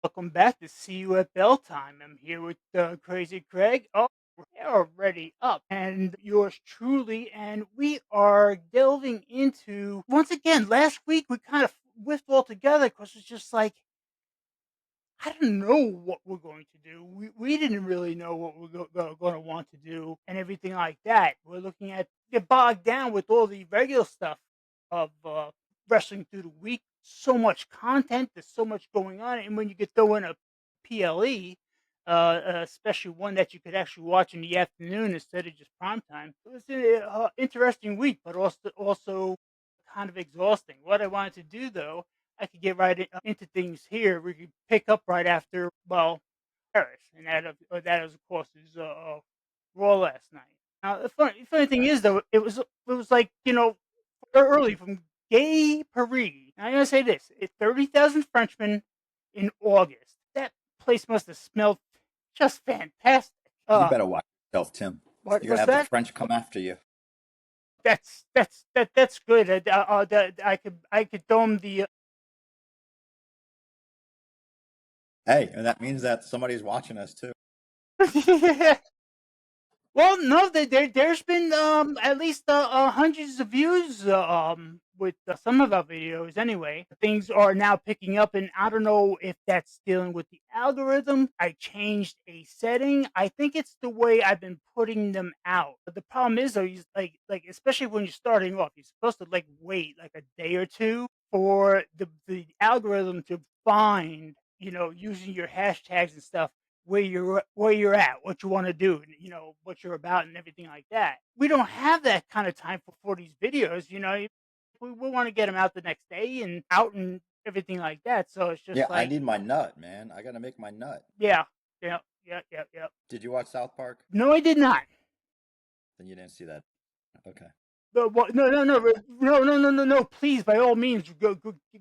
Welcome back to See You at Bell Time. I'm here with Krazy Craig. Oh, we're already up, and yours truly. And we are delving into once again. Last week we kind of whiffed all together because it's just like I don't know what we're going to do. We didn't really know what we're going to want to do and everything like that. We're looking at get bogged down with all the regular stuff of wrestling through the week. So much content. There's so much going on, and when you get throw in a PLE, especially one that you could actually watch in the afternoon instead of just prime time, it was an interesting week, but also kind of exhausting. What I wanted to do though, I could get right into things here. We could pick up right after, well, Paris, and that of course is Raw last night. Now the funny thing is though, it was like early from Gay Paris. Now, I'm gonna say this: it's 30,000 Frenchmen in August. That place must have smelled just fantastic. You better watch yourself, Tim. You're gonna What's have the that? French come after you. That's good. I could dome the. Hey, and that means that somebody's watching us too. Well, no, there's been at least hundreds of views with some of our videos. Anyway, things are now picking up, and I don't know if that's dealing with the algorithm. I changed a setting. I think it's the way I've been putting them out. But the problem is, though, like especially when you're starting off, you're supposed to like wait like a day or two for the algorithm to find using your hashtags and stuff where you're at, what you want to do, and what you're about, and everything like that. We don't have that kind of time for these videos. We want to get them out the next day and out and everything like that. So it's Yeah, just I like, need my nut, man. I gotta make my nut. yeah, yeah, yeah, yeah, yeah. Did you watch South Park? No, I did not. Then you didn't see that. Okay. No, no, no, no, no, no, no, no, no. Please, by all means, go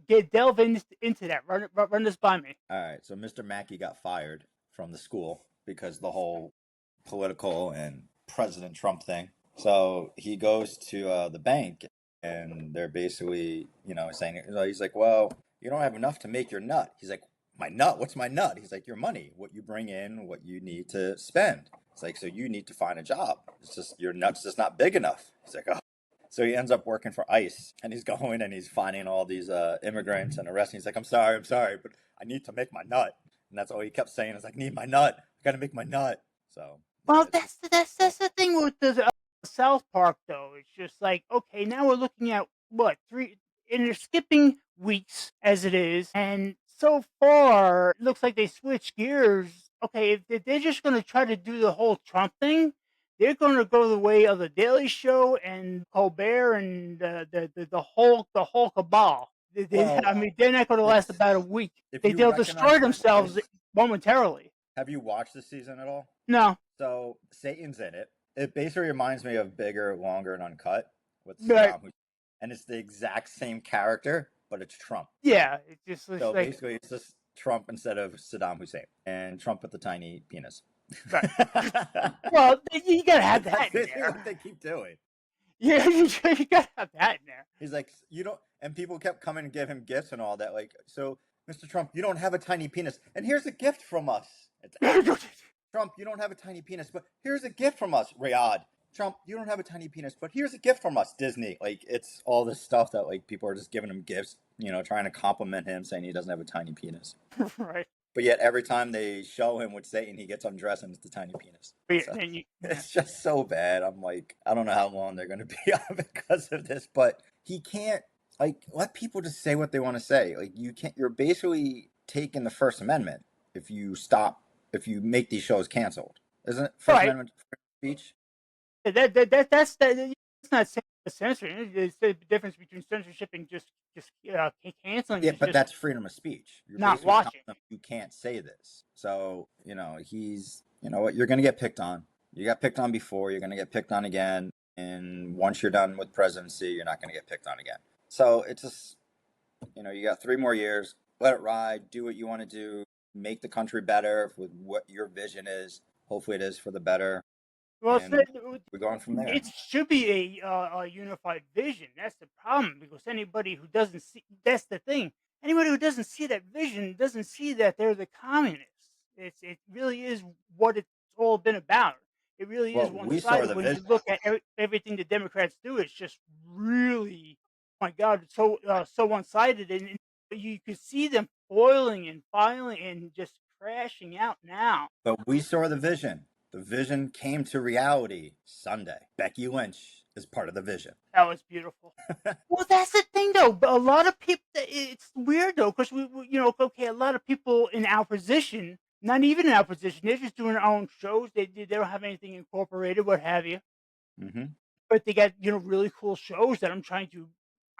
get delve into that. Run this by me. All right. So Mr. Mackey got fired from the school because the whole political and President Trump thing. So he goes to the bank, and they're basically, saying, he's like, well, you don't have enough to make your nut. He's like, my nut? What's my nut? He's like, your money, what you bring in, what you need to spend. It's like, so you need to find a job. It's just your nut's just not big enough. He's like, oh. So he ends up working for ICE, and he's going and he's finding all these immigrants and arresting. He's like, I'm sorry, but I need to make my nut. And that's all he kept saying is like, need my nut. I got to make my nut. So yeah, Well, that's the thing with the South Park, though. It's just like, okay, now we're looking at what three, and they're skipping weeks as it is, and so far it looks like they switched gears. Okay, if they're just going to try to do the whole Trump thing, they're going to go the way of the Daily Show and Colbert and the whole cabal. well, I mean, they're not going to last it's about a week. if you They'll destroy recognize the themselves voice. momentarily. Have you watched the season at all? No, So Satan's in it. It basically reminds me of Bigger, Longer, and Uncut with but Saddam Hussein, and it's the exact same character, but it's Trump. yeah, it's So like basically, it's just Trump instead of Saddam Hussein, and Trump with the tiny penis. right. Well, you gotta have That's that in basically what there. they keep doing. Yeah, you gotta have that in there. He's like, you don't, and people kept coming and give him gifts and all that. Like, so, Mr. Trump, you don't have a tiny penis, and here's a gift from us. It's Trump, you don't have a tiny penis, but here's a gift from us. Riyadh. Trump, you don't have a tiny penis, but here's a gift from us. Disney. Like, it's all this stuff that like people are just giving him gifts, trying to compliment him, saying he doesn't have a tiny penis. Right. But yet every time they show him with Satan, he gets undressed and it's the tiny penis. So Yeah. it's just so bad. I'm like, I don't know how long they're gonna be on because of this, but he can't like let people just say what they want to say. Like you can't. You're basically taking the First Amendment if you make these shows canceled. Isn't it First Right. Amendment speech? That's not censoring. It's the difference between censorship and just canceling. Yeah, Is but just that's freedom of speech. You're not basically telling watching. them you can't say this. So, he's, you know what, you're going to get picked on. You got picked on before, you're going to get picked on again. And once you're done with presidency, you're not going to get picked on again. So it's just, you got 3 more years. Let it ride. Do what you want to do. Make the country better with what your vision is. Hopefully it is for the better. Well, And we're going from there. it should be a unified vision. That's the problem because anybody who doesn't see that's the thing. Anybody who doesn't see that vision doesn't see that they're the communists. It really is what it's all been about. It really is Well, one we saw sided. the When vision. you look at everything the Democrats do, it's just really, my God, it's so one sided, and you could see them foiling and filing and just crashing out now. But we saw the vision. The vision came to reality Sunday. Becky Lynch is part of the vision. That was beautiful. Well, that's the thing, though. But a lot of people, it's weird though, because okay, a lot of people in our position, not even in our position, they're just doing their own shows. They don't have anything incorporated, what have you. Hmm. But they got really cool shows that I'm trying to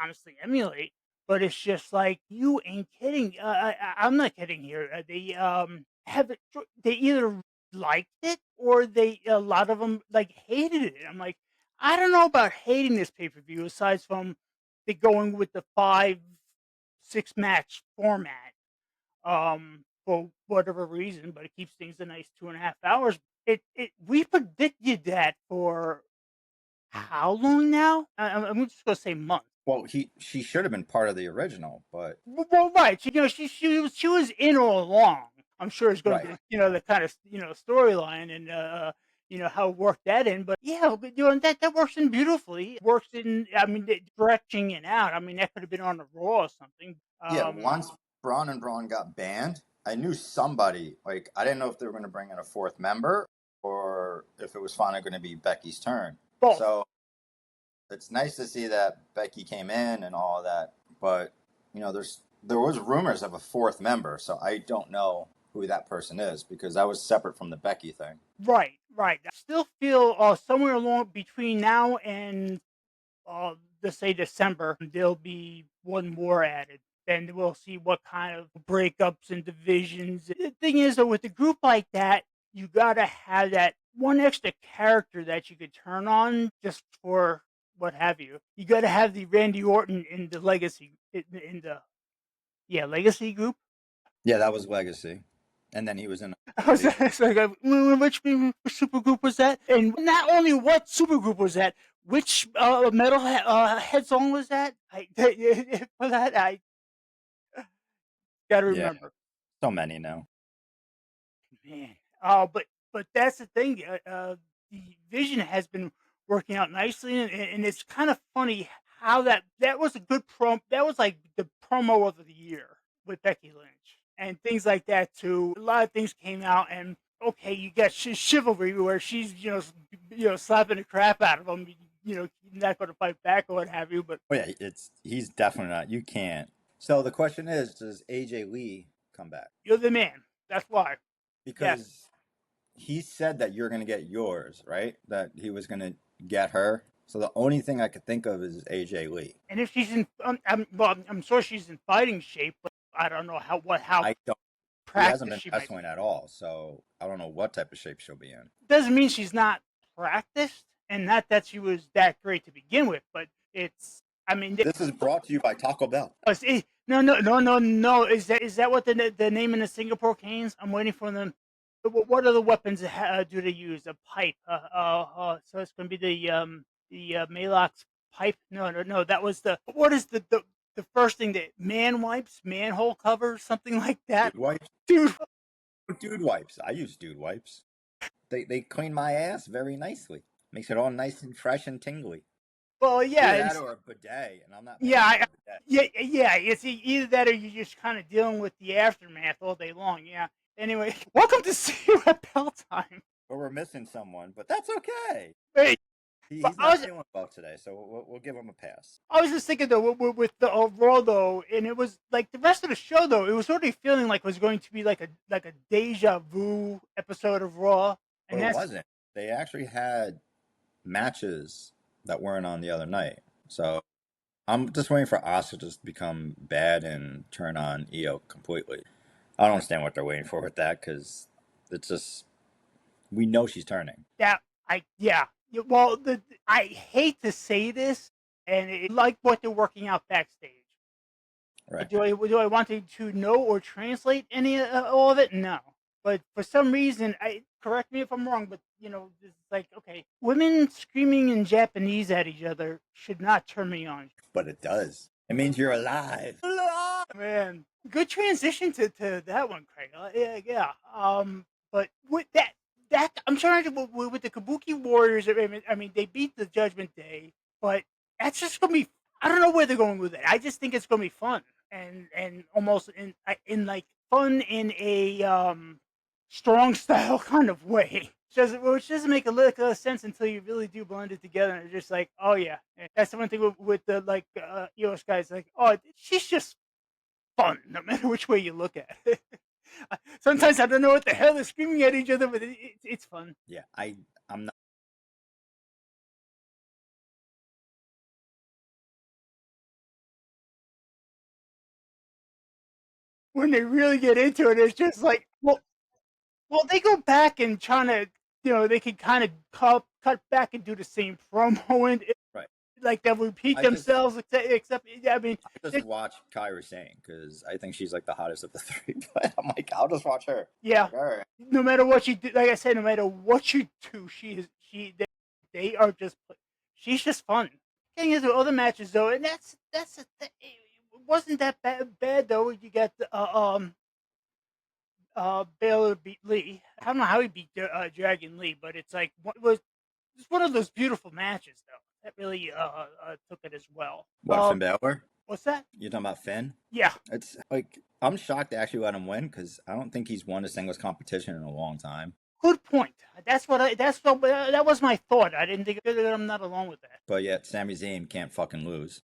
honestly emulate. But it's just like you ain't kidding. I'm not kidding here. They have it. They either liked it or they a lot of them like hated it. I'm like, I don't know about hating this pay per view. Aside from the going with the 5-6 match format, for whatever reason, but it keeps things a nice 2.5 hours. It we predicted that for how long now? I'm just gonna say months. Well, she should have been part of the original, but Well, right. She was in all along. I'm sure it's going to right. be the kind of storyline and how it worked that in. But yeah, but, that works in beautifully. Works in. I mean, stretching it out. I mean, that could have been on the Raw or something. Yeah, once Braun and Braun got banned, I knew somebody, like, I didn't know if they were going to bring in a fourth member or if it was finally going to be Becky's turn. Both. So it's nice to see that Becky came in and all of that, but there was rumors of a fourth member, so I don't know who that person is because that was separate from the Becky thing. Right. Right. I still feel somewhere along between now and let's say December, there'll be one more added. Then we'll see what kind of breakups and divisions. The thing is, though, with a group like that, you gotta have that one extra character that you could turn on just for what have you. You gotta have the Randy Orton in the Legacy in the Legacy group. Yeah, that was Legacy. And then he was in I was Authority. it's like, which super group was that? And not only what super group was that, which metal head song was that? For that, I gotta Yeah, remember. so many now. Man, but that's the thing. The vision has been working out nicely, and it's kind of funny how that was a good That was like the promo of the year with Becky Lynch and things like that too. A lot of things came out, and okay, you got chivalry where she's slapping the crap out of him. Not going to fight back or what have you, but Oh yeah, he's definitely not. You can't. So the question is, does AJ Lee come back? you're the man. That's why. Yes. Because he said that you're gonna get yours, right? That he was gonna get her. So the only thing I could think of is AJ Lee. And if she's in, I'm sure she's in fighting shape, but I don't know how I don't. He hasn't practiced been she might wrestling be. at all, so I don't know what type of shape she'll be in. Doesn't mean she's not practiced, and not that she was that great to begin with, but it's. I mean, This is brought to you by Taco Bell. no, no, no, no, no. Is that what the name in the Singapore canes? I'm waiting for them. What other weapons do they use? A pipe. So it's going to be the Malox pipe. No, no, no. That was the. What is the first thing that man wipes, manhole covers, something like that, Dude wipes. dude. Dude wipes. I use dude wipes. They clean my ass very nicely. Makes it all nice and fresh and tingly. Well, yeah, Either that or a bidet, and I'm not yeah, paying for a bidet. yeah. It's either that or you're just kind of dealing with the aftermath all day long. Yeah. Anyway, welcome to See You at Bell Time. But we're missing someone, but that's okay. Hey, but He's not feeling well today, so we'll give him a pass. I was just thinking though with the overall though, and it was like the rest of the show though, it was already feeling like it was going to be like a deja vu episode of Raw, But and it that's wasn't. They actually had matches that weren't on the other night. So I'm just waiting for Asuka to just become bad and turn on Io completely. I don't understand what they're waiting for with that because it's just we know she's turning. that I yeah. Well, I hate to say this, and like what they're working out backstage. Right. Do I want to know or translate any all of it? No. But for some reason, correct me if I'm wrong, but it's like okay, women screaming in Japanese at each other should not turn me on. But it does. It means you're alive. Alive! Man, good transition to that one, Craig. Yeah, yeah. But with that I'm trying to with the Kabuki Warriors. I mean, they beat the Judgment Day, but that's just gonna be. I don't know where they're going with it. I just think it's gonna be fun and almost in like fun in a strong style kind of way. Which doesn't make a lick of sense until you really do blend it together. And it's just like, oh yeah, and that's the one thing with the like US guys. Like, oh, she's just fun, no matter which way you look at it. Sometimes I don't know what the hell they're screaming at each other, but it's fun. Yeah, I'm not. When they really get into it, it's just like, well, they go back and trying to, they can kind of cut back and do the same promo, and Right. like they'll repeat I just themselves, except I mean, I just watch Kyrie Sane because I think she's like the hottest of the three. But I'm like, I'll just watch her. yeah, Like, all right. no matter what you do, like I said, no matter what you do, they are just, she's just fun. Getting into other matches though, and it wasn't that bad though. You got Baylor beat Lee. I don't know how he beat Dragon Lee, but it's like what was it's one of those beautiful matches though that really took it as well. What, Finn Balor? What's that? You're talking about Finn? Yeah, It's like I'm shocked they actually let him win because I don't think he's won a singles competition in a long time. good point. That was my thought. I didn't think that I'm not alone with that. But yet Sami Zayn can't fucking lose.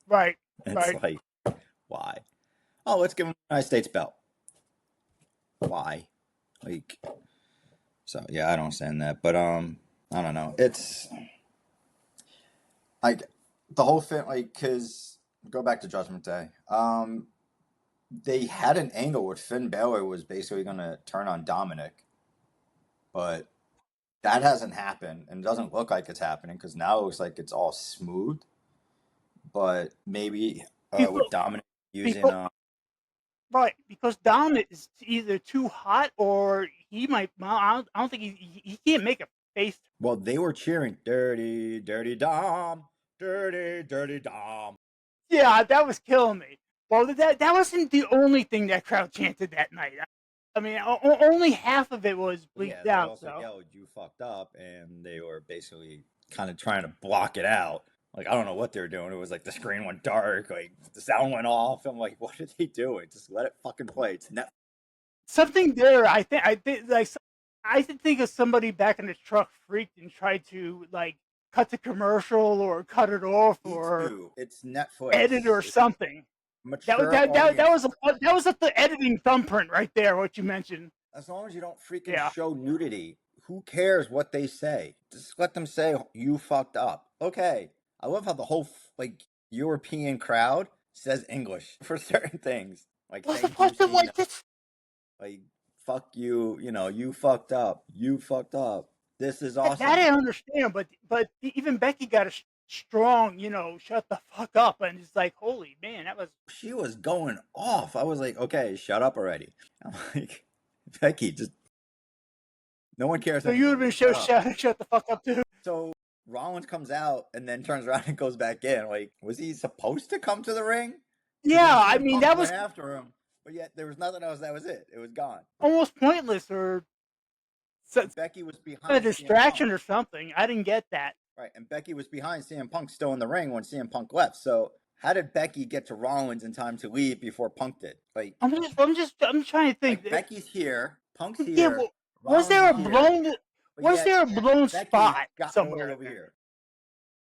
Right, It's right. like, why? Oh, let's give him a United States belt. Why? Like, so yeah, I don't understand that. But I don't know. It's like the whole thing, like, cause go back to Judgment Day. They had an angle where Finn Balor was basically gonna turn on Dominic, but that hasn't happened and it doesn't look like it's happening because now it looks like it's all smooth. But maybe with Because, Dominic using because right, because Dom is either too hot or he might. Well, I don't think he can't make a face. well, they were cheering "Dirty, Dirty Dom, Dirty, Dirty Dom." Yeah, that was killing me. Well, that wasn't the only thing that crowd chanted that night. I mean, only half of it was Well, yeah, bleeped they out. also So yelled "You fucked up," and they were basically kind of trying to block it out. Like I don't know what they were doing. It was like the screen went dark, like the sound went off. I'm like, what are they doing? Just let it fucking play. It's net. something there. I think like I did think of somebody back in the truck freaked and tried to like cut the commercial or cut it off Me or too. It's edit Netflix. or It's something. mature That audience. was the editing thumbprint right there. What you mentioned. As long as you don't freaking Yeah. show nudity, who cares what they say? Just let them say you fucked up. Okay. I love how the whole like European crowd says English for certain things. Like What's thank you, supposed to Cena. like this? Like fuck you, you fucked up. You fucked up. This is That awesome. I understand, but even Becky got a strong, shut the fuck up, and it's like, holy man, that was. She was going off. I was like, okay, shut up already. I'm like, Becky, just no one cares So you would have anymore. been Just shut up. shut the fuck up too. So Rollins comes out and then turns around and goes back in. Like, was he supposed to come to the ring? Because then Yeah, I CM mean Punk that went was after him, but yet there was nothing else. That was it. It was gone. almost pointless or And Becky was a behind CM Punk. distraction or something. I didn't get that. Right. And Becky was behind CM Punk still in the ring when CM Punk left. So how did Becky get to Rollins in time to leave before Punk did? I'm trying to think. Becky's here, Punk's Yeah, here, well, was Rollins there is a here, blown but was yet there a blown Becky's spot got all somewhere? over here.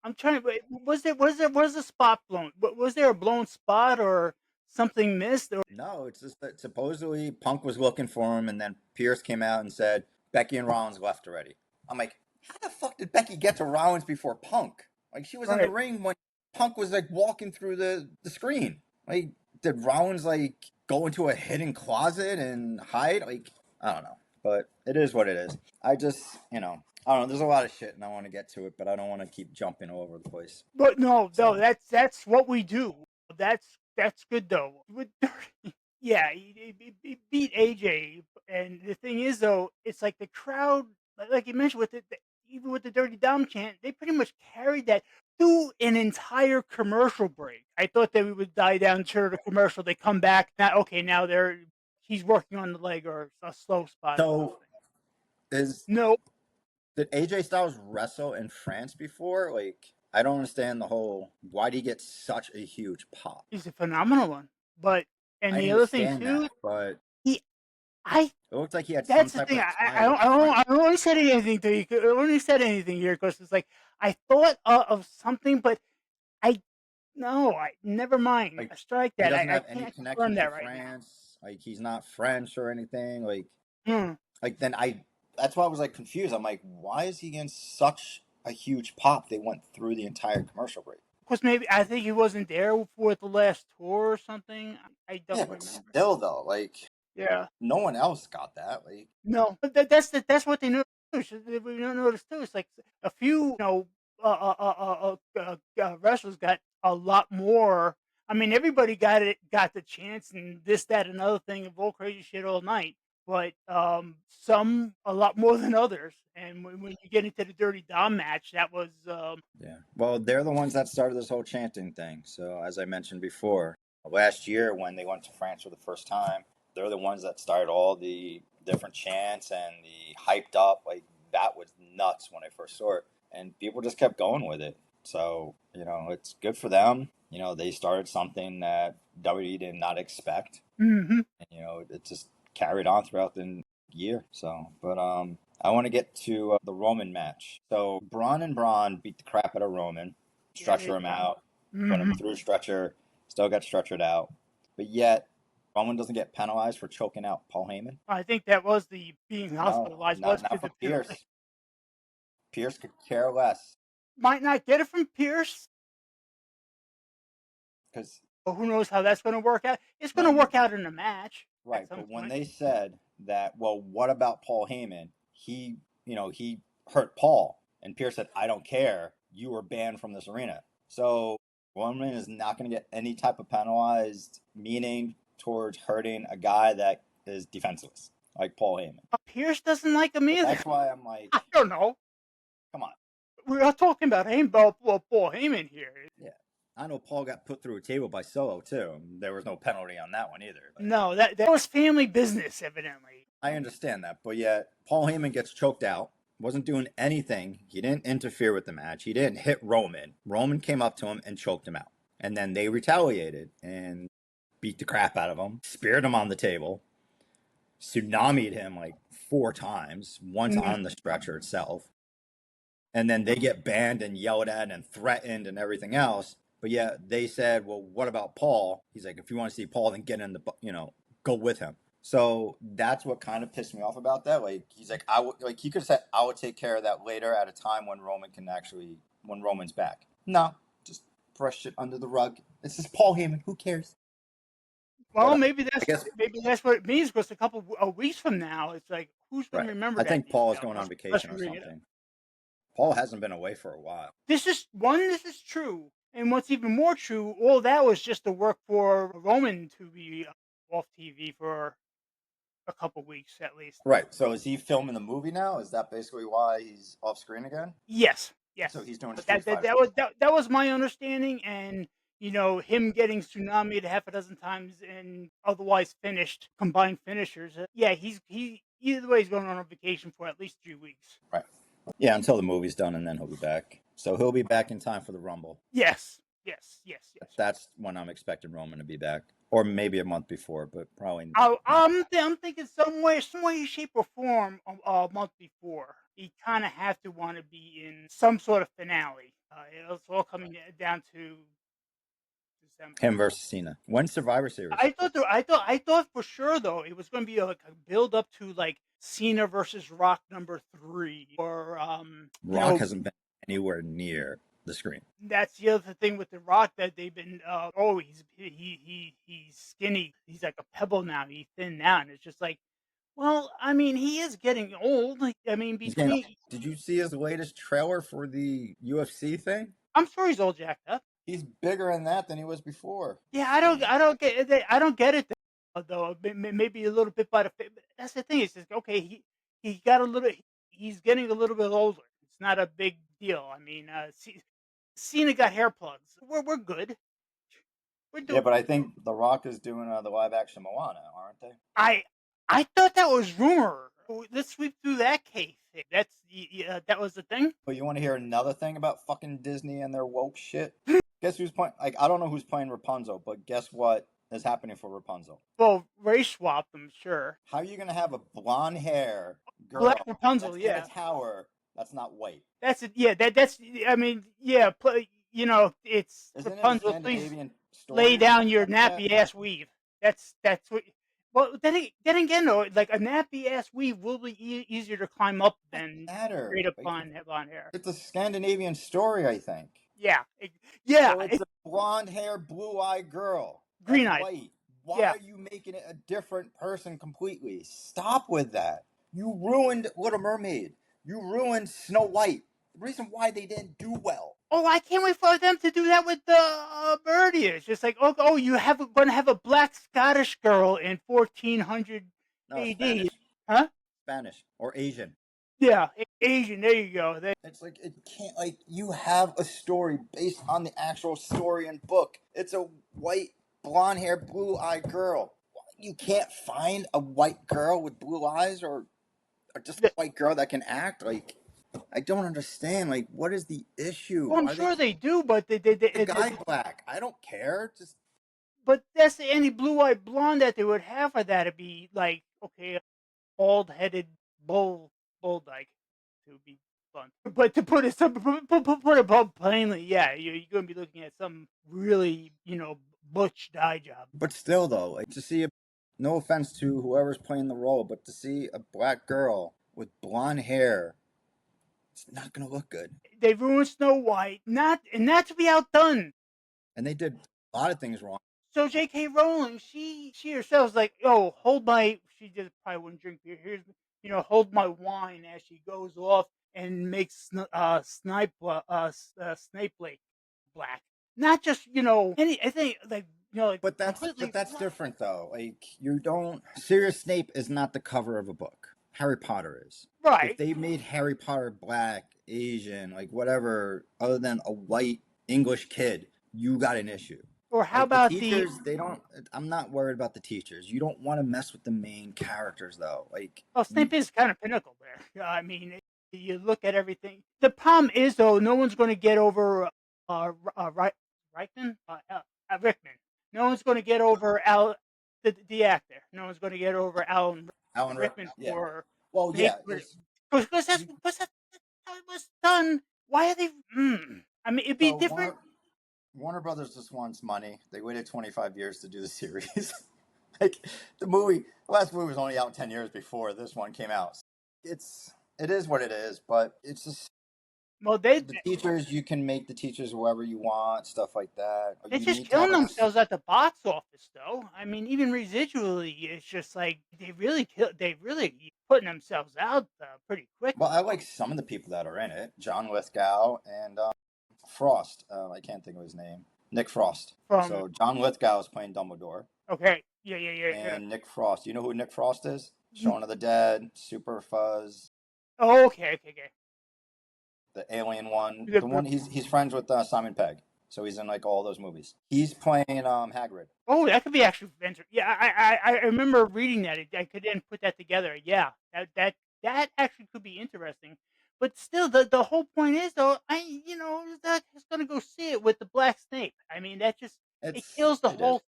I'm trying to. Was a spot blown? Was there a blown spot or something missed? Or No, it's just that supposedly Punk was looking for him, and then Pierce came out and said Becky and Rollins left already. I'm like, how the fuck did Becky get to Rollins before Punk? Like she was in the right? ring when Punk was like walking through the screen. Like, did Rollins like go into a hidden closet and hide? Like, I don't know, but it is what it is. I just, I don't know. There's a lot of shit, and I want to get to it, but I don't want to keep jumping all over the place. But no, So that's what we do. That's good though. Yeah, he beat AJ, and the thing is though, it's like the crowd, like you mentioned with even with the Dirty Dom chant, they pretty much carried that. do an entire commercial break. I thought that we would die down to the commercial. They come back. Now, okay, now he's working on the leg or a slow spot or So something. is No, did AJ Styles wrestle in France before? Like, I don't understand the whole. Why did he get such a huge pop? he's a phenomenal one. But and I the other thing understand too, that, but he I it looked like he had some that's the type thing. of I tie don't with I don't France. I don't only said anything to you. I only said anything here because it's like I thought of something, but I no, I never mind. Like, Strike he that. doesn't I have any can't confirm connection to that right now. France. Like, he's not French or anything. Hmm. Like then I. That's why I was like confused. I'm like, why is he getting such a huge pop? They went through the entire commercial break. Because maybe I think he wasn't there for the last tour or something. I don't Yeah, but remember. still though, like Yeah. no one else got that. Like, No, but that's what they noticed. We don't notice too. It's like a few, wrestlers got a lot more. I mean, everybody got the chance, and this, that, another thing, of all crazy shit all night. But some a lot more than others. And when you get into the Dirty Dom match, that was yeah. Well, they're the ones that started this whole chanting thing. So, as I mentioned before, last year when they went to France for the first time, they're the ones that started all the different chants and the hyped up. Like, that was nuts when I first saw it. And people just kept going with it. So, it's good for them. They started something that WWE did not expect. mhm. And, it just carried on throughout the year. So, but I want to get to the Roman match. So Braun and Braun beat the crap out of Roman, Yeah, stretcher him out, put him mhm. through stretcher, still got stretchered out, but yet Roman doesn't get penalized for choking out Paul Heyman. I think that was the being No, hospitalized was not the from penalty. Pierce. Pierce could care less Might not get it from Pierce. because But who knows how that's going to work out? It's going to when work out in a match at right, some but when point. they said that, well, what about Paul Heyman? He hurt Paul, and Pierce said, "I don't care. You were banned from this arena." So Roman is not going to get any type of penalized meaning towards hurting a guy that is defenseless, like Paul Heyman. Pierce doesn't like him So either. that's why I'm like, I don't know. come on, We are talking about Paul Heyman here. yeah. I know Paul got put through a table by Solo too. There was no penalty on that one either. But No, that was family business, evidently. I understand that, but yet Paul Heyman gets choked out. Wasn't doing anything. He didn't interfere with the match. He didn't hit Roman. Roman came up to him and choked him out. And then they retaliated and beat the crap out of him, speared him on the table, tsunamied him like 4 times, once Mm. on the stretcher itself. And then they get banned and yelled at and threatened and everything else. But yeah, they said, well, what about Paul? He's like, if you want to see Paul, then get in go with him. So that's what kind of pissed me off about that. Like he's like, he could have said, I would take care of that later at a time when when Roman's back. No, just brush it under the rug. This is Paul Heyman. Who cares? But Well, I guess maybe that's what it means. Because a couple of weeks from now, it's like who's going to right. remember I that think Paul is detail? going on Let's vacation or bring it up. something. Paul hasn't been away for a while. This is one. This is true, and what's even more true, all that was just to work for Roman to be off TV for a couple weeks at least. Right. So is he filming the movie now? Is that basically why he's off screen again? Yes, So yes. he's doing But Street Fighter. that was my understanding, and him getting tsunami half a dozen times and otherwise finished combined finishers. Yeah, he either way he's going on vacation for at least 3 weeks. Right. Yeah, until the movie's done, and then he'll be back. So he'll be back in time for the Rumble. Yes, yes, yes, yes. That's when I'm expecting Roman to be back, or maybe a month before, but probably not. I'm thinking some way, shape, or form a month before. He kind of have to want to be in some sort of finale. It's all coming down to December. Him versus Cena. When's Survivor Series? I thought for sure though it was going to be like a build up to like Cena versus Rock #3, or Rock hasn't been anywhere near the screen. that's the other thing with the Rock that they've been. Oh, he's skinny. He's like a pebble now. He's thin now, and it's just like, well, I mean, he is getting old. Like, I mean, He's getting. between Did you see his latest trailer for the UFC thing? I'm sure he's all jacked up. He's bigger in that than he was before. Yeah, I don't get it though. Maybe a little bit by the but that's the thing. It's just okay. He's getting a little bit older. It's not a big deal. I mean, Cena got hair plugs. We're good. We're Yeah, doing. but I think The Rock is doing the live action Moana, aren't they? I I thought that was rumor. Let's sweep through that case. That's that was the thing. But you want to hear another thing about fucking Disney and their woke shit? Guess who's playing? Like, I don't know who's playing Rapunzel, but guess what is happening for Rapunzel? Well, race swap, I'm sure. How are you gonna have a blonde hair Black girl Rapunzel, that's in a yeah. tower that's not white? That's it. Yeah, that's. I mean, yeah. It's Isn't it a Rapunzel. Please Scandinavian lay story or down something your like that? nappy ass weave. That's what. Well, then again, though, like a nappy ass weave will be easier to climb up Doesn't than straight matter. up Like, blonde hair. it's a Scandinavian story, I think. Yeah, yeah. So it's a blonde hair, blue eyed girl that's Green eyes. white. Why Yeah. are you making it a different person completely? Stop with that. You ruined Little Mermaid. You ruined Snow White. The reason why they didn't do well. Oh, I can't wait for them to do that with the Birdie. It's just like, oh, going to have a black Scottish girl in 1400 No, AD, Spanish. huh? Spanish. Or Asian. Yeah, Asian. There you go. It's like it can't like you have a story based on the actual story and book. It's a white, blonde hair, blue eyed girl. You can't find a white girl with blue eyes or just a white girl that can act. Like I don't understand. Like what is the issue? Well, I'm Why they sure can't they do, but make the guy black? I don't care. Just but that's the any blue-eyed blonde that they would have for that. It'd be like, okay, bald-headed bull dyke to be fun. But to put it put it plainly, yeah, you're going to be looking at some really butch dye job. but still though, like to see a no offense to whoever's playing the role, but to see a black girl with blonde hair, it's not gonna look good. They ruined Snow White, not to be outdone. And they did a lot of things wrong. So J.K. Rowling, she herself was like, "Oh, hold my." She just probably wouldn't drink beer. Here's, hold my wine as she goes off and makes Snape Lake black. Not just any. I think like like But completely that's different though. Like you don't Sirius Snape is not the cover of a book. Harry Potter is. If right. they made Harry Potter black, Asian, like whatever, other than a white English kid, you got an issue. Or how Like the about the teachers, they don't. I'm not worried about the teachers. You don't want to mess with the main characters though. Like Oh, you, Snape is kind of pinnacle there. Yeah, I mean, you look at everything. The problem is, though, no one's going to get over Reichman, Rickman. No one's going to get over the actor. No one's going to get over Alan Alan Rickman yeah. for Well, Snape yeah. It's because you, that's how it was done. Why are they? I mean, it'd be so different. Warner Brothers just wants money. They waited 25 years to do the series. Like the last movie was only out 10 years before this one came out. It is what it is, but it's just Well, they the teachers. You can make the teachers whoever you want, stuff like that. They're You just need to have killing a themselves at the box office, though. I mean, even residually, it's just like they really putting themselves out pretty quick. well. I like some of the people that are in it. John Lithgow and Frost. I can't think of his name. Nick Frost. From So John Lithgow is playing Dumbledore, okay, yeah. and Nick Frost. You know who Nick Frost is? Mm, Shaun of the Dead, Super Fuzz, oh, okay. the alien one, The- the the- one he's friends with Simon Pegg, so he's in like all those movies. He's playing Hagrid. Oh, that could be actually venture. Yeah, I remember reading that. I could then put that together. Yeah, that actually could be interesting. But still, the whole point is though, that is gonna go see it with the Black Snake. I mean, that just it kills the It is. whole.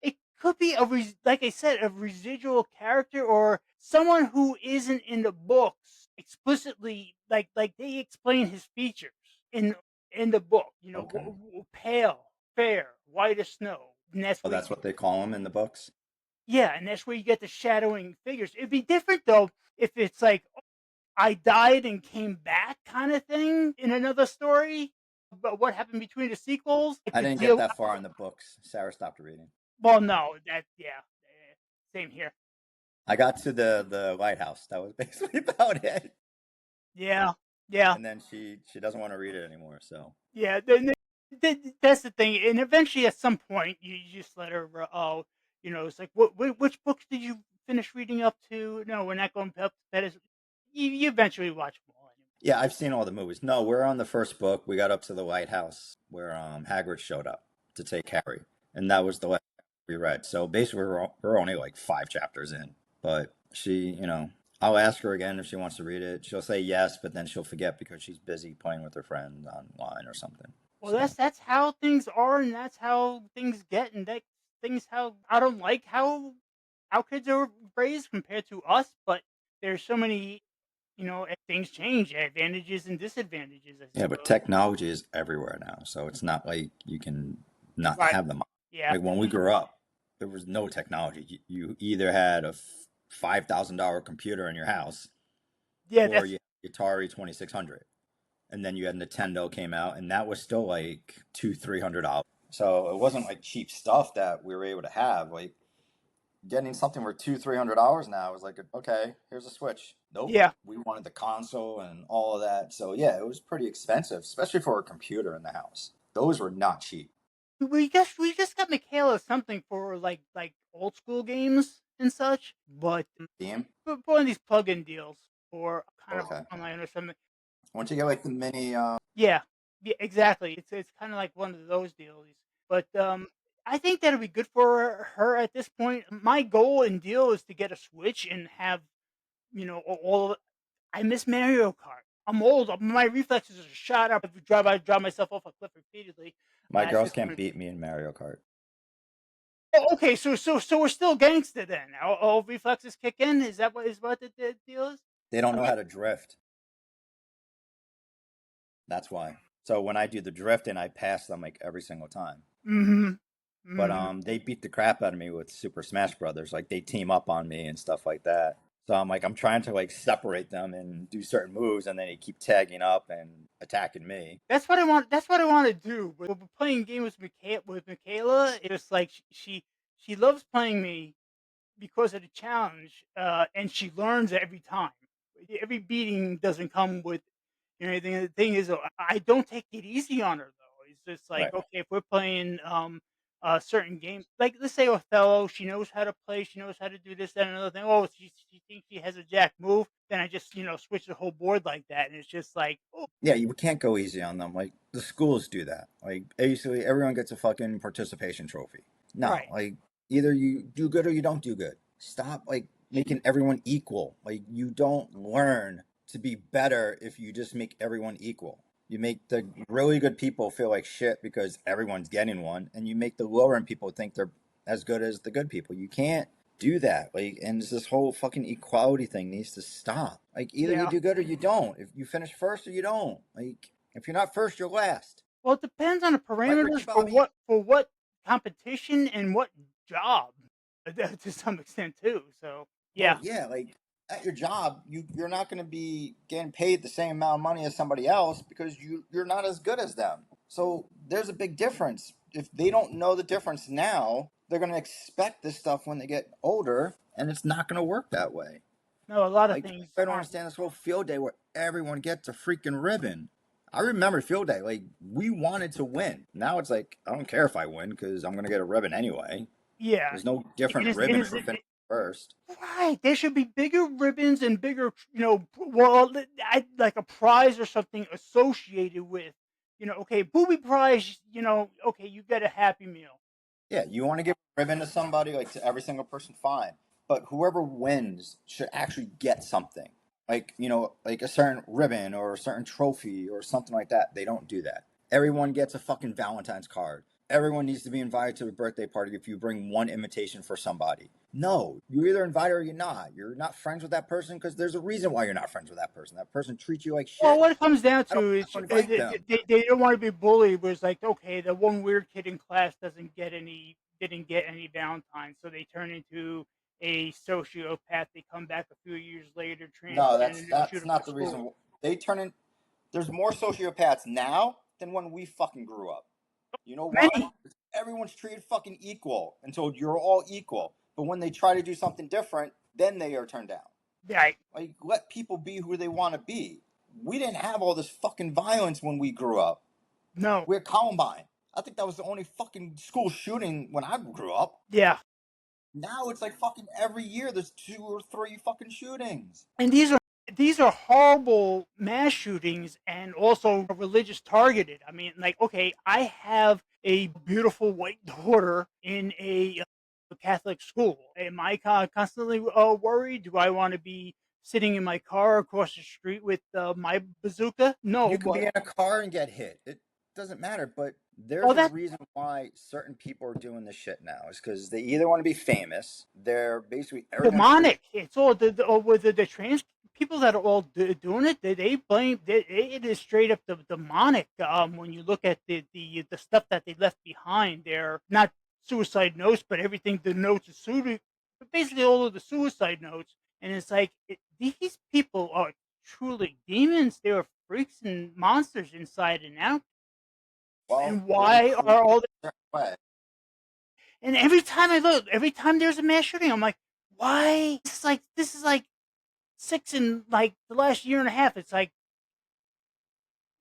It could be like I said, a residual character or someone who isn't in the books explicitly. Like they explain his features in in the book. Okay. Pale, fair, white as snow. And that's Oh, where that's what they call him in the books. yeah, and that's where you get the shadowing figures. It'd be different though if it's like I died and came back kind of thing in another story. But what happened between the sequels? Like I the didn't get deal. that far in the books. Sarah stopped reading. Well, no, that yeah, same here. I got to the lighthouse. That was basically about it. Yeah, yeah, And then she doesn't want to read it anymore. So yeah. That's the thing, and eventually, at some point, you just let her. Oh, it's like which books did you finish reading up to? No, we're not going up to that. You eventually watch them all. Yeah, I've seen all the movies. No, we're on the first book. We got up to the lighthouse where Hagrid showed up to take Harry, and that was the last we read. So basically, we're only like 5 chapters in. But she, I'll ask her again if she wants to read it. She'll say yes, but then she'll forget because she's busy playing with her friends online or something. Well, So that's how things are, and that's how things get, and that things how I don't like how kids are raised compared to us, but there's so many, things change, advantages and disadvantages, I yeah, but suppose. technology is everywhere now, so it's not like you can not Right. have them. Yeah. Like when we grew up, there was no technology. You either had a $5,000 computer in your house, Yeah, or that's you had Atari 2600, and then you had Nintendo came out, and that was still like $200-300. So it wasn't like cheap stuff that we were able to have. Like getting something for $200-300 now is like, okay, here's a Switch. Nope, yeah. we wanted the console and all of that. So yeah, it was pretty expensive, especially for a computer in the house. Those were not cheap. We just got Michaela something for like old school games and such, but Steam. for one of these plug-in deals or kind of Okay. online or something. Once you get like the mini, Yeah, yeah, exactly. It's kind of like one of those deals. But I think that'll be good for her at this point. My goal and deal is to get a Switch and have all. I miss Mario Kart. I'm old. My reflexes are shot up. I drive myself off a cliff repeatedly. my At girls this can't point. beat me in Mario Kart. Oh, okay, so we're still gangster then. All reflexes kick in. Is what the deal is? They don't know Okay. how to drift. That's why. So when I do the drifting, I pass them like every single time. Mm-hmm. But Mm-hmm. they beat the crap out of me with Super Smash Brothers. Like they team up on me and stuff like that. So I'm trying to like separate them and do certain moves, and then they keep tagging up and attacking me. That's what I want. That's what I want to do. But playing games with Michaela, it's like she loves playing me because of the challenge, and she learns every time. Every beating doesn't come with anything. The thing is, I don't take it easy on her though. It's just like, Right. okay, if we're playing a certain game, like let's say Othello, she knows how to play, she knows how to do this, that, and another thing. Oh, she thinks she has a jack move, then I just switch the whole board like that, and it's just like, oh, Yeah, you can't go easy on them. Like the schools do that. Like basically everyone gets a fucking participation trophy. No, right, like either you do good or you don't do good. Stop like making everyone equal. Like you don't learn to be better if you just make everyone equal. You make the really good people feel like shit because everyone's getting one, and you make the lower end people think they're as good as the good people. You can't do that. Like, and this whole fucking equality thing needs to stop. Like, either you yeah. do good or you don't. If you finish first or you don't. Like, if you're not first, you're last. Well, it depends on the Right, Ricky parameters for Bobby? what competition and what job, to some extent too. So Well, yeah, yeah, like at your job, you're not going to be getting paid the same amount of money as somebody else because you're not as good as them. So there's a big difference. If they don't know the difference now, they're going to expect this stuff when they get older, and it's not going to work that way. no, a lot of Like things I don't aren't. understand this whole field day where everyone gets a freaking ribbon. I remember field day, like we wanted to win. Now it's like I don't care if I win because I'm gonna get a ribbon anyway. Yeah, There's no and different and ribbon for finishing first. right. There should be bigger ribbons and bigger, like a prize or something associated with, okay, booby prize. Okay, you get a Happy Meal. Yeah, you want to give a ribbon to somebody, like to every single person, fine. But whoever wins should actually get something. Like, like a certain ribbon or a certain trophy or something like that. They don't do that. Everyone gets a fucking Valentine's card. Everyone needs to be invited to a birthday party if you bring one invitation for somebody. No, you're either invited or you're not. You're not friends with that person because there's a reason why you're not friends with that person. That person treats you like Well, shit. what it comes down I don't to is have to invite them. they don't want to be bullied. But it's like, okay, the one weird kid in class didn't get any Valentines, so they turn into a sociopath. They come back a few years later, No, transgender, that's and shoot that's up the not the school. reason. They turn in. There's more sociopaths now than when we fucking grew up. You know why? Many, Everyone's treated fucking equal and told you're all equal. But when they try to do something different, then they are turned down. right? Like, let people be who they want to be. We didn't have all this fucking violence when we grew up. No, We had Columbine. I think that was the only fucking school shooting when I grew up. yeah, Now it's like fucking every year there's 2 or 3 fucking shootings. and these are horrible mass shootings and also religious targeted. I mean, like, okay, I have a beautiful white daughter in a Catholic school. Am I constantly worried? Do I want to be sitting in my car across the street with my bazooka? No, You can but be in a car and get hit. It doesn't matter, but well, there's a that's reason why certain people are doing this shit now. Is because they either want to be famous. They're basically everyone's treating. demonic. It's all with the trans people that are all doing it. They blame it is straight up demonic. When you look at the stuff that they left behind, they're not suicide notes, but everything the notes are suited, but basically all of the suicide notes. And it's like these people are truly demons. They are freaks and monsters inside and out. Well, And they were why created are all a certain way. and every time I look, every time there's a mass shooting, I'm like, why? This is like six in like the last year and a half. It's like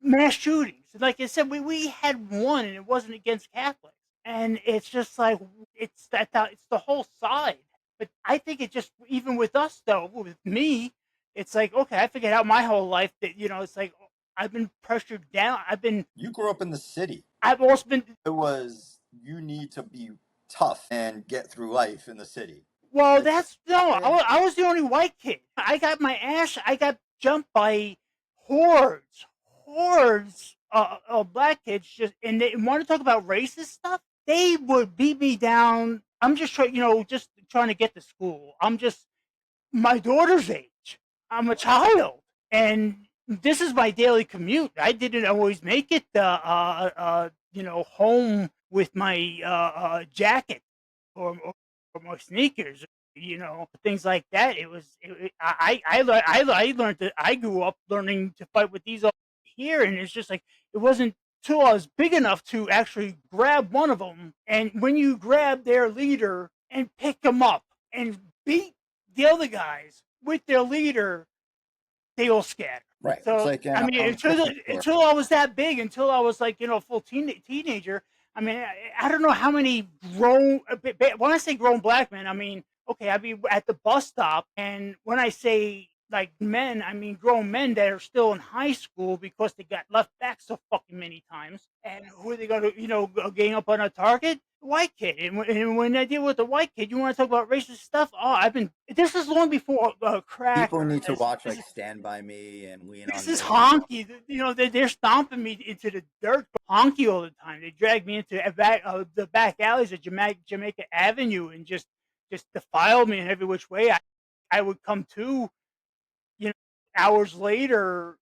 mass shootings. Like I said, we had one, and it wasn't against Catholics, and it's just like it's the whole side. But I think it just even with us though, with me, it's like okay, I figured out my whole life that it's like I've been pressured down. You grew up in the city. I've also been It was you need to be tough and get through life in the city. well. It's That's no, and I was the only white kid. I got jumped by hordes, hordes of black kids. Just and they want to talk about racist stuff. They would beat me down. I'm just trying, just trying to get to school. I'm just my daughter's age. I'm a child, and this is my daily commute. I didn't always make it, home with my jacket or my sneakers, things like that. It was, I learned that I grew up learning to fight with these all here, and it's just like it wasn't till I was big enough to actually grab one of them, and when you grab their leader and pick them up and beat the other guys with their leader, they all scatter. right. It's So like I in mean, Christmas story. until I was that big, until I was like full teenager. I mean, I don't know how many grown. When I say grown black men, I mean okay, I'd be at the bus stop, and when I say like men, I mean grown men that are still in high school because they got left back so fucking many times. And who are they going to, gang up on a target? White kid. And when I deal with the white kid, you want to talk about racist stuff? Oh, this is long before crack. People need to This, watch this, like Stand by Me and Lean this on is Me. honky. They're stomping me into the dirt, honky all the time. They drag me into the back alleys of Jamaica Avenue and just defile me in every which way. I would come to, you know, hours later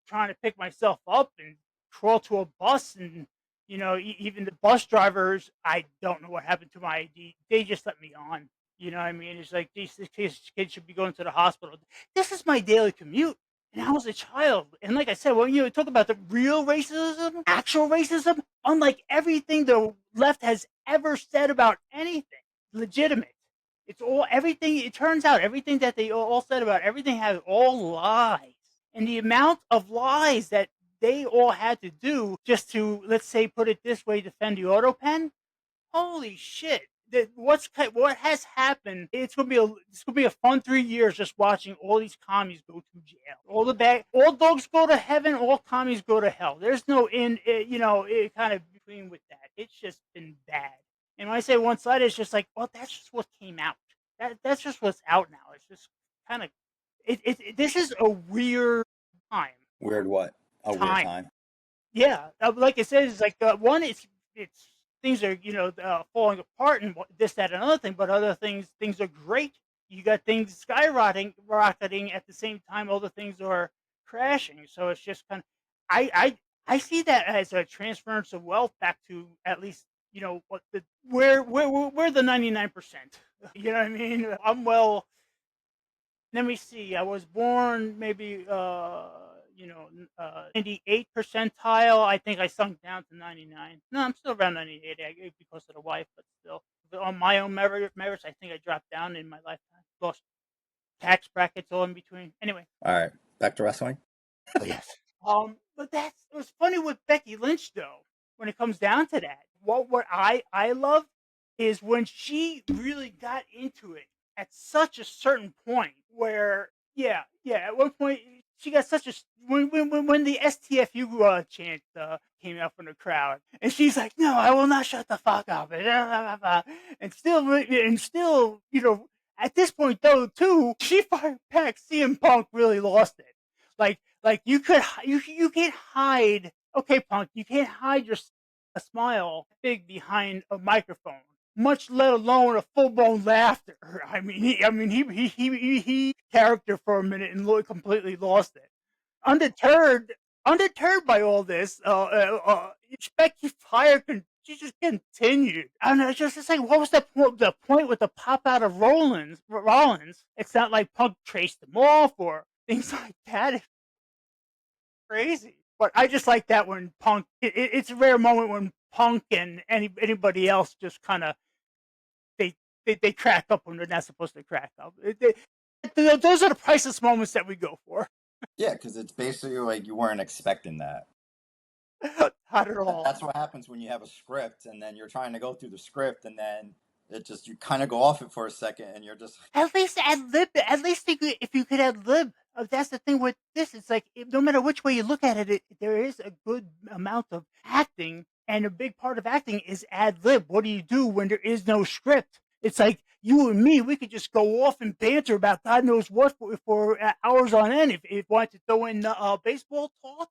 trying to pick myself up and crawl to a bus. And even the bus drivers, I don't know what happened to my ID. They just let me on. You know what I mean? It's like these kids should be going to the hospital. This is my daily commute. And I was a child. And like I said, when you talk about the real racism, actual racism, unlike everything the left has ever said about anything legitimate, it's all everything. It turns out everything that they all said about everything has all lies. And the amount of lies that they all had to do just to, let's say, put it this way, defend the auto pen. Holy shit! What has happened? It's gonna be a fun 3 years just watching all these commies go to jail. All dogs go to heaven, all commies go to hell. There's no it kind of between with that. It's just been bad. And when I say one side, it's just like, well, that's just what came out. That's just what's out now. It's just kind of this is a weird time. Weird what? A weird Time. time. Yeah, like I said, it's like one. It's things are falling apart and this, that, and another thing. But other things are great. You got things rocketing at the same time. Other things are crashing. So it's just kind of I see that as a transference of wealth back to at least what the where the 99%. You know what I mean? I'm well. Let me see. I was born maybe 98 percentile. I think I sunk down to 99. No, I'm still around 98 because of the wife, but still. But on my own merits, I think I dropped down in my lifetime. Lost tax brackets all in between. Anyway, All right, back to wrestling. oh, yes. But it was funny with Becky Lynch though. When it comes down to that, what I love is when she really got into it at such a certain point where Yeah, yeah. At one point, she got such a when the STFU chant came out from the crowd, and she's like, "No, I will not shut the fuck up," and still, at this point though, too, she fired back. CM Punk really lost it. Like you can't hide. Okay, Punk, you can't hide your a smile big behind a microphone, much let alone a full blown laughter. He character for a minute and completely lost it. Undeterred, undeterred by all this, Becky Fire she just continued. And it's just like, what was the point with the pop out of Rollins? It's not like Punk traced them off or things like that. It's crazy. But I just like that when Punk. It's a rare moment when Punk and anybody else just kind of they, they crack up when they're not supposed to crack up. Those are the priceless moments that we go for. Yeah, because it's basically like you weren't expecting that. Not at all. That's what happens when you have a script and then you're trying to go through the script and then it just you kind of go off it for a second and you're just At least ad lib. At least if you could ad lib. That's the thing with this. It's like no matter which way you look at it, there is a good amount of acting, and a big part of acting is ad lib. What do you do when there is no script? It's like you and me. We could just go off and banter about God knows what for hours on end. If you want to throw in baseball talk,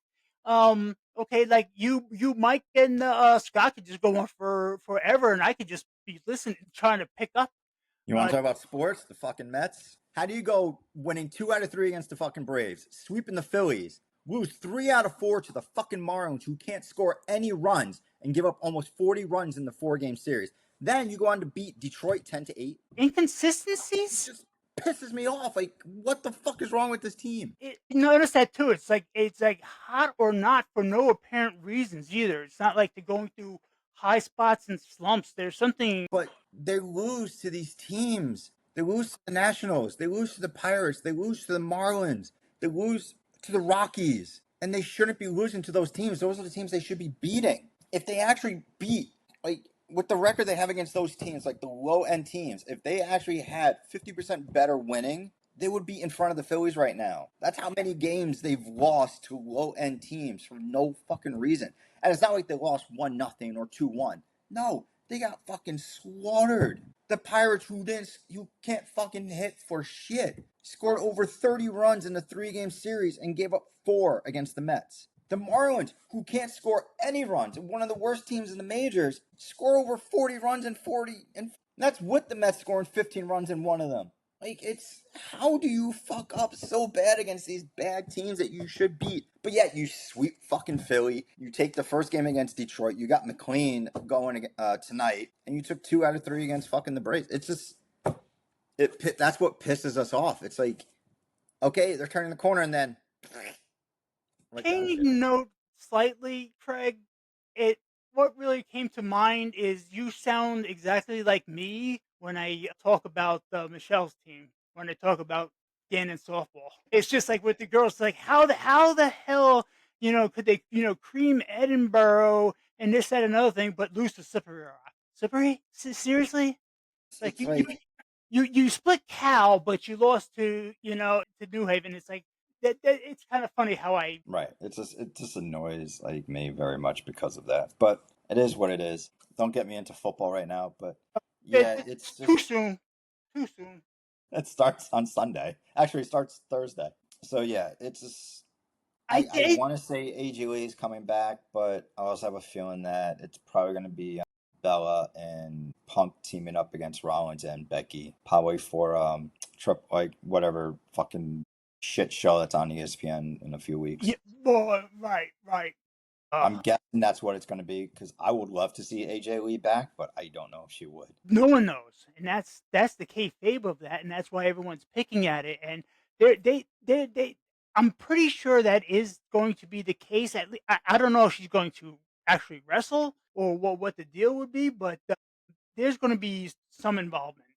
okay, like Mike and Scott could just go on for forever, and I could just be listening, trying to pick up. you want Uh, to talk about sports? The fucking Mets. How do you go winning 2 out of 3 against the fucking Braves, sweeping the Phillies, lose 3 out of 4 to the fucking Marlins, who can't score any runs, and give up almost 40 runs in the 4 game series? Then you go on to beat Detroit 10-8. It Inconsistencies. just pisses me off. Like, what the fuck is wrong with this team? Notice that too. It's like hot or not for no apparent reasons either. It's not like they're going through high spots and slumps. There's something. But they lose to these teams. They lose to the Nationals. They lose to the Pirates. They lose to the Marlins. They lose to the Rockies. And they shouldn't be losing to those teams. Those are the teams they should be beating. If they actually beat, like, with the record they have against those teams, like the low end teams, if they actually had 50% better winning, they would be in front of the Phillies right now. That's how many games they've lost to low end teams for no fucking reason. And it's not like they lost 1-0 or 2-1. No, they got fucking slaughtered. The Pirates, who can't fucking hit for shit, scored over 30 runs in the 3 game series and gave up 4 against the Mets. The Marlins, who can't score any runs, one of the worst teams in the majors, score over 40 runs and 40, and that's with the Mets scoring 15 runs in one of them. Like, it's how do you fuck up so bad against these bad teams that you should beat? But yet you sweep fucking Philly. You take the first game against Detroit. You got McLean going tonight, and you took 2 out of 3 against fucking the Braves. It's just that's what pisses us off. It's like, okay, they're turning the corner, and then right down shit. Changing note slightly, Craig. It What really came to mind is you sound exactly like me when I talk about Michelle's team. When I talk about Dan and softball, it's just like with the girls. Like how the hell could they cream Edinburgh and this that another thing, but lose to Slippery Rock? Slippery? Seriously? Like It's like you split Cal, but you lost to New Haven. It's like that it's kind of funny how I right. It just annoys like me very much because of that. But it is what it is. Don't get me into football right now. But yeah, it's it's too just soon, too soon. it starts on Sunday. Actually, it starts Thursday. So yeah, it's just I I did. want to say AJ Lee is coming back, but I also have a feeling that it's probably going to be Bella and Punk teaming up against Rollins and Becky, probably for trip like whatever fucking shit show that's on ESPN in a few Yeah, weeks. boy, right, right. I'm guessing that's what it's going to be because I would love to see AJ Lee back, but I don't know if she would. No one knows, and that's the kayfabe of that, and that's why everyone's picking at it. And they. I'm pretty sure that is going to be the case. At least I don't know if she's going to actually wrestle or what the deal would be, but there's going to be some involvement.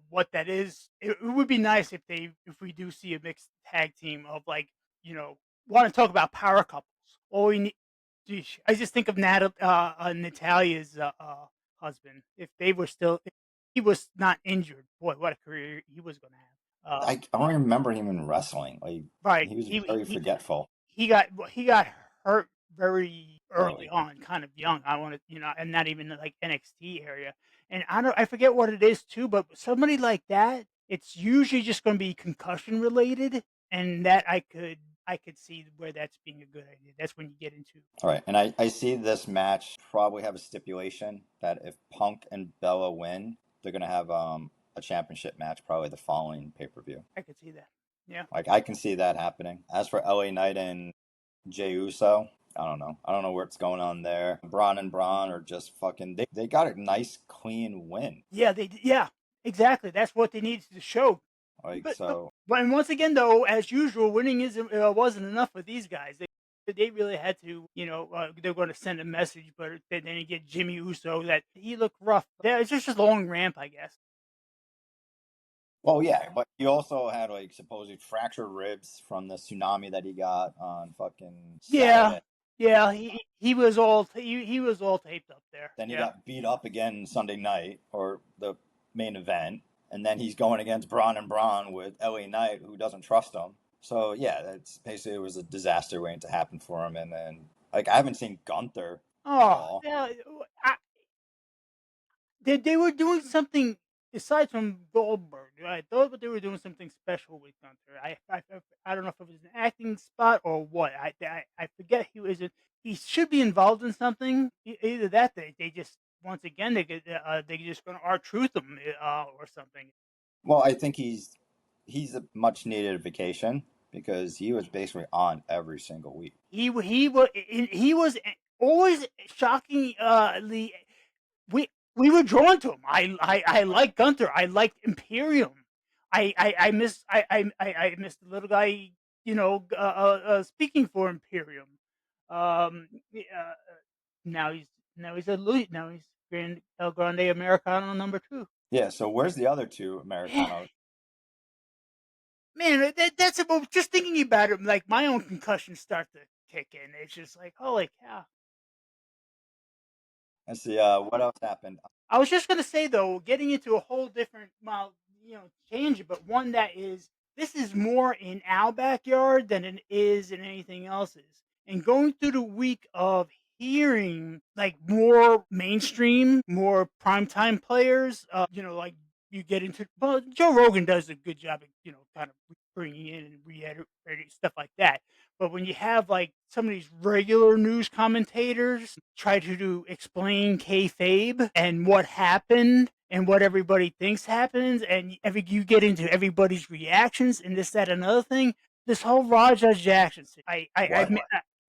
What that is, it would be nice if we do see a mixed tag team of like want to talk about power couples. All we need, geez, I just think of Natalia's husband. If they were still, if he was not injured, boy, what a career he was going to have. Uh, I don't remember him in wrestling. Like right. he was He very he forgetful he got hurt very early early. on, kind of young. I want to, and not even like NXT area. And I forget what it is too, but somebody like that, it's usually just going to be concussion related, and that I could see where that's being a good idea. That's when you get into. All right, and I see this match probably have a stipulation that if Punk and Bella win, they're gonna have a championship match probably the following pay per view. I could see that. Yeah. Like I can see that happening. As for LA Knight and Jey Uso, I don't know. I don't know what's going on there. Braun and Braun are just fucking. They got a nice clean win. Yeah, yeah, exactly. That's what they needed to show. Like But so. and once again, though, as usual, winning isn't wasn't enough for these guys. They really had to, they're going to send a message, but then you get Jimmy Uso that he looked rough. Yeah, it's just a long ramp, I guess. Well, yeah, but he also had like supposed fractured ribs from the tsunami that he got on fucking Yeah, Saturday. yeah, he was all taped up there. Then he Yeah. got beat up again Sunday night or the main event, and then he's going against Braun and Braun with LA Knight, who doesn't trust him. So yeah, that's basically it was a disaster waiting to happen for him. And then like I haven't seen Gunther at Oh, all. yeah. They were doing something aside from Goldberg. I thought they were doing something special with Gunther. I don't know if it was an acting spot or what. I forget he was. He should be involved in something. Either that, they just once again they just going to R-truth him or something. Well, I think he's a much needed vacation because he was basically on every single week. He was always shockingly we were drawn to him. I like Gunther. I liked Imperium. I miss I miss the little guy. Speaking for Imperium. Uh, now he's now he's Grand El Grande Americano number 2. Yeah. So where's the other two Man, Americanos? man, that's about just thinking about it. Like my own concussions start to kick in. It's just like holy cow. Let's see. What else happened? I was just gonna say though, getting into a whole different, change, but one that is this is more in our backyard than it is in anything else's. And going through the week of hearing like more mainstream, more primetime players, like you get into. Well, Joe Rogan does a good job of kind of bringing in and reiterating stuff like that. But when you have like some of these regular news commentators try to explain kayfabe and what happened and what everybody thinks happens, and you get into everybody's reactions and this, that, another thing. This whole Raja Jackson, What?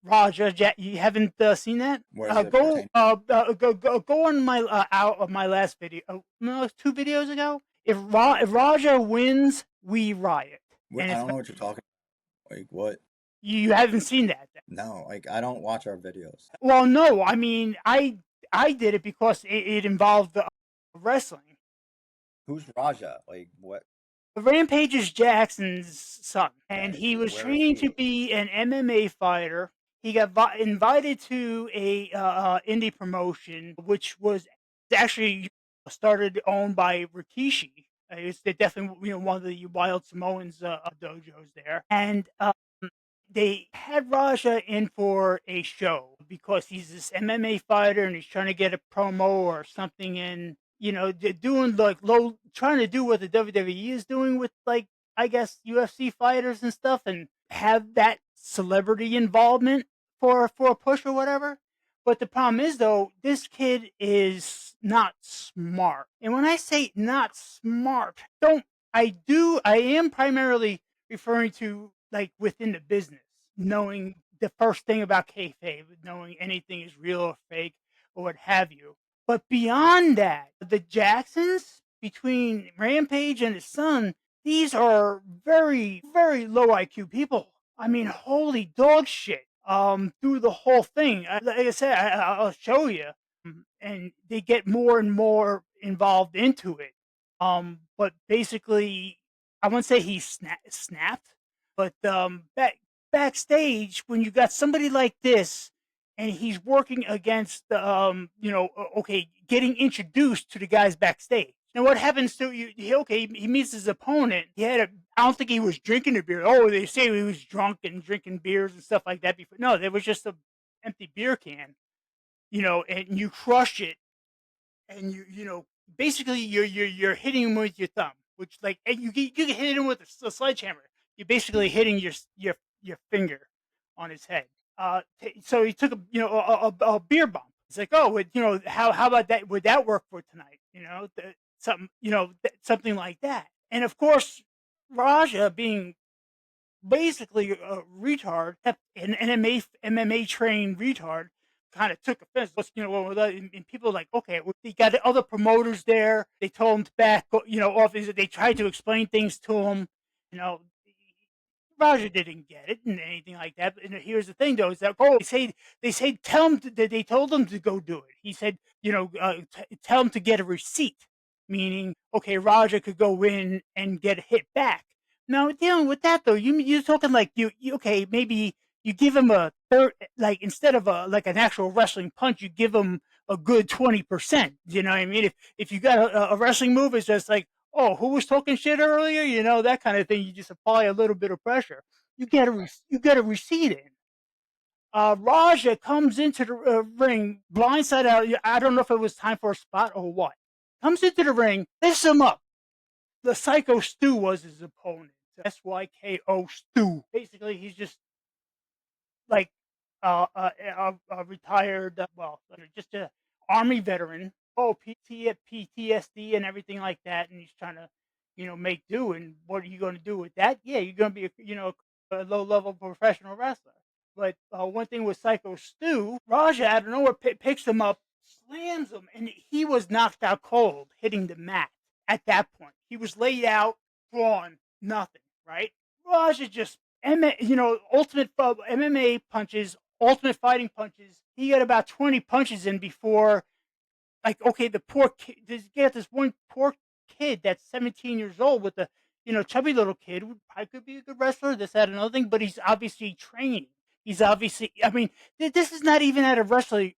Raja Jack, you haven't seen that? What does it pertain? Go on my out of my last video. No, it's 2 videos ago. If Raja wins, we riot, and I it's don't know what you're talking. Like what? you haven't seen that. No, like I don't watch our videos. Well, no, I mean, I did it because it involved the wrestling. Who's Raja? Like what? Rampage is Jackson's son, and Okay, he was where is training to he? be an MMA fighter. He got invited to a indie promotion, which was actually started owned by Rikishi. It's definitely one of the Wild Samoans dojos there, and they had Raja in for a show because he's this MMA fighter and he's trying to get a promo or something in, doing like trying to do what the WWE is doing with like, I guess, UFC fighters and stuff and have that celebrity involvement for a push or whatever. But the problem is though, this kid is not smart. And when I say not smart, don't I am primarily referring to like within the business, knowing the first thing about kayfabe, knowing anything is real or fake or what have you. But beyond that, the Jacksons between Rampage and his son, these are very, very low IQ people. I mean, holy dog shit. Through the whole thing, like I said, I'll show you, and they get more and more involved into it. But basically, I wouldn't say he snapped, but backstage when you got somebody like this, and he's working against the okay, getting introduced to the guys backstage. And what happens to you? Okay, he meets his opponent. He had a. I don't think he was drinking the beer. Oh, they say he was drunk and drinking beers and stuff like that before. No, there was just a empty beer can. And you crush it, and basically you're hitting him with your thumb, which like and you can hit him with a sledgehammer. You're basically hitting your finger on his head. So he took a beer bump. It's like, oh, how about that? Would that work for tonight? Something something like that. And of course, Raja being basically a retard, an MMA trained retard, kind of took offense. And people are like, okay, well, they got the other promoters there. They told him to back, off. They tried to explain things to him. You know, Roger didn't get it and anything like that. And here's the thing, though, is that they say tell him they told him to go do it. He said, tell him to get a receipt, meaning okay, Roger could go in and get a hit back. Now dealing with that though, you're talking like you okay, maybe you give him a third, like instead of a like an actual wrestling punch, you give him a good 20%. You know what I mean? If you got a wrestling move, it's just like, oh, who was talking shit earlier? That kind of thing. You just apply a little bit of pressure. You get a receipt in. Raja comes into the ring, blindside out. I don't know if it was time for a spot or what. Comes into the ring, lifts him up. The Psycho Stu was his opponent. SYKO Stu. Basically, he's just like a retired, well, just a army veteran. Oh, PTSD and everything like that, and he's trying to, make do. And what are you going to do with that? Yeah, you're going to be, a low level professional wrestler. But one thing with Psycho Stu, Raja out of nowhere picks him up, slams him, and he was knocked out cold, hitting the mat. At that point, he was laid out, drawn, nothing. Right? Raja just ultimate MMA punches, ultimate fighting punches. He got about 20 punches in before, like, okay, the poor kid. Get this one poor kid that's 17 years old with a chubby little kid who probably could be a good wrestler. This, that, another thing, but he's obviously training. He's obviously. I mean, this is not even at a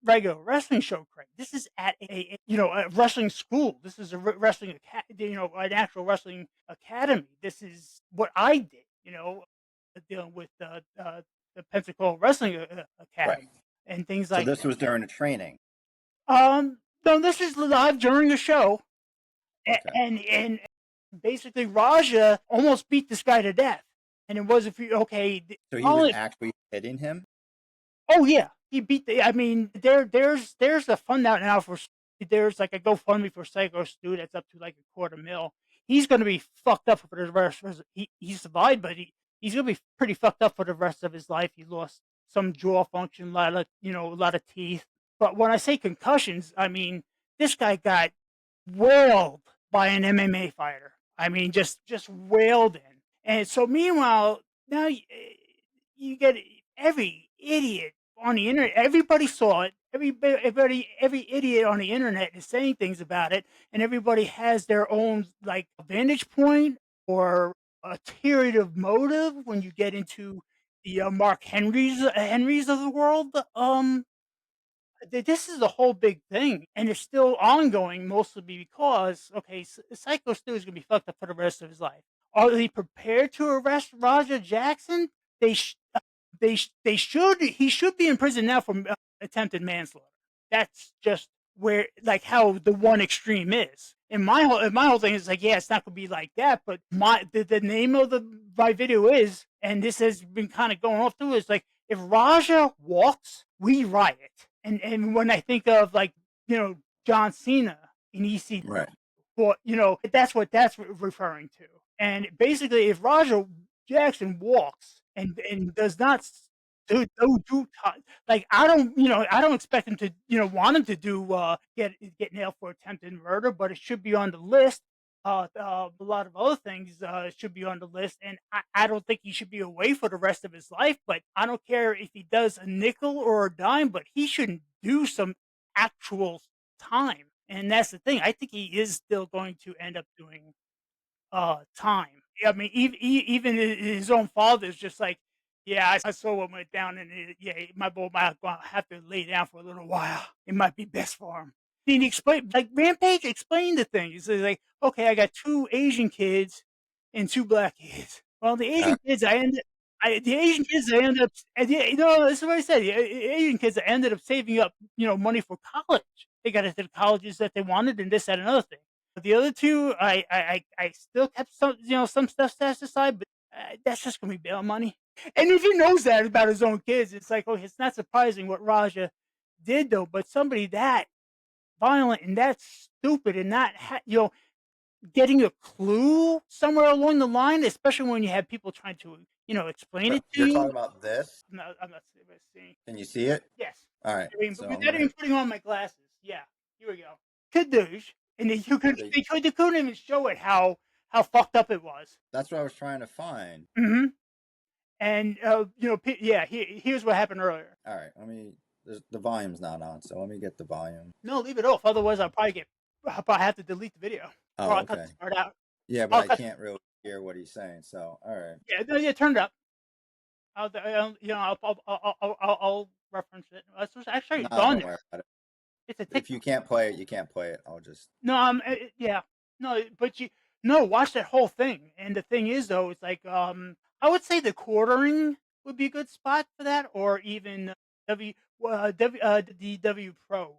regular wrestling show, Craig. This is at a wrestling school. This is a wrestling an actual wrestling academy. This is what I did. Dealing with the Pensacola Wrestling Right. Academy and things So like this was during a training. no, this is live during a show, Okay. and basically Raja almost beat this guy to death, and it was if you okay, So he was only actually hitting him. oh yeah, he beat the. I mean, there's a fund out now for there's like a GoFundMe for Psycho Stu that's up to like $250,000. He's going to be fucked up for the rest. He survived, but he's going to be pretty fucked up for the rest of his life. He lost some jaw function, a lot of teeth. But when I say concussions, I mean this guy got wailed by an MMA fighter. I mean, just wailed in. And so meanwhile, now you get every idiot on the internet. Everybody saw it. Every idiot on the internet is saying things about it, and everybody has their own like vantage point or ulterior motive when you get into the Mark Henrys of the world. This is a whole big thing, and it's still ongoing, mostly because okay, Psycho Stu is gonna be fucked up for the rest of his life. Are they prepared to arrest Roger Jackson? They they should. He should be in prison now for attempted manslaughter. That's just where like how the one extreme is. And my whole thing is like, yeah, it's not gonna be like that. But the name of my video is, and this has been kind of going off too, is like if Raja walks, we riot. And when I think of like John Cena in EC, Right. well, that's what that's referring to. And basically, if Roger Jackson walks and does not do like I don't expect him to want him to do get nailed for attempted murder, but it should be on the list. A lot of other things should be on the list, and I don't think he should be away for the rest of his life. But I don't care if he does a nickel or a dime, but he shouldn't do some actual time. And that's the thing. I think he is still going to end up doing time. I mean, even his own father's just like, yeah, I saw what went down, and yeah, my boy might have to lay down for a little while. It might be best for him. Did he explain like Rampage explained the thing? He's like, okay, I got two Asian kids and two black kids. Well, Uh, the Asian kids I ended up, this is what I said. The Asian kids I ended up saving up, money for college. They got into the colleges that they wanted, and this, that, and another thing. But the other two, I still kept some, some stuff stashed aside, but that's just gonna be bail money. And if he knows that about his own kids, it's like, oh, it's not surprising what Raja did though. But somebody that violent and that's stupid and not getting a clue somewhere along the line, especially when you have people trying to explain so it to you're you. talking about this? I'm not seeing. Can you see it? Yes, All right. I mean, but So I'm without gonna. even putting on my glasses, yeah, here we go. Kadoosh, and They, they couldn't even show it how fucked up it was. that's what I was trying to find. Hmm. And yeah, here's what happened earlier. All right. Let me. The volume's not on, so let me get the volume. No, leave it off. Otherwise, I'll probably have to delete the video, or Oh, I'll cut okay. this part out. Yeah, but I'll I cut. can't really hear what he's saying. So, all right. Yeah, no, yeah, turn it up. I'll reference it. It's actually it's Nah, on don't there. worry about it. It's a If you TikTok. can't play it, you can't play it. I'll just. No, yeah, no, but no, watch that whole thing. And the thing is, though, it's like I would say the quartering would be a good spot for that, or even the W Pro,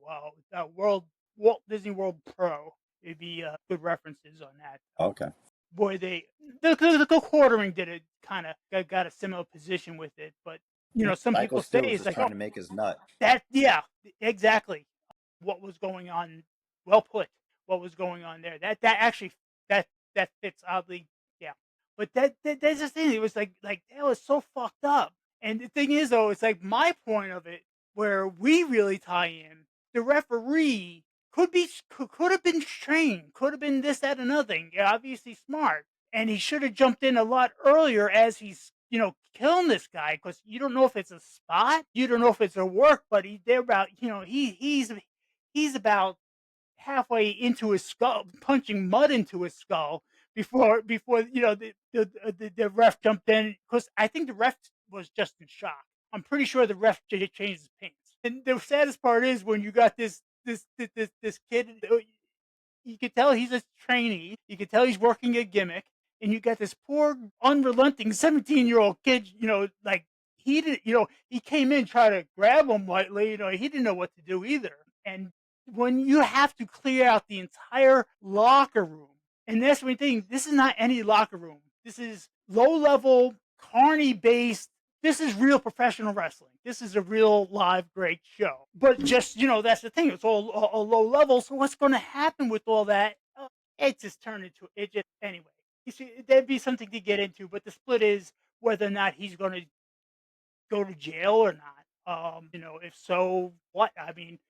World Walt Disney World Pro. It'd be good references on that. Okay. Boy, the quartering did it kind of got a similar position with it, but some Psycho people say Stu was it's just like, trying oh, to make his nut. that yeah, exactly. What was going on? Well put. What was going on there? That actually that that fits oddly. Yeah, but that's the thing. It was like that was so fucked up. And the thing is, though, it's like my point of it, where we really tie in. The referee could have been trained, could have been this, that, another thing. Yeah, obviously smart, and he should have jumped in a lot earlier as he's killing this guy, because you don't know if it's a spot, you don't know if it's a work, but they're about he's about halfway into his skull, punching mud into his skull before the ref jumped in, because I think the ref was just in shock. I'm pretty sure the ref changed his pants. And the saddest part is when you got this kid. You could tell he's a trainee. You could tell he's working a gimmick, and you got this poor, unrelenting 17-year-old kid. Like he did. He came in trying to grab him lightly. He didn't know what to do either. And when you have to clear out the entire locker room, and that's one thing. This is not any locker room. This is low level, carny based. This is real professional wrestling. This is a real live great show. But just that's the thing. It's all low level. So what's going to happen with all that? It just turned into it. Just anyway. You see, that'd be something to get into. But the split is whether or not he's going to go to jail or not. If so, what? I mean,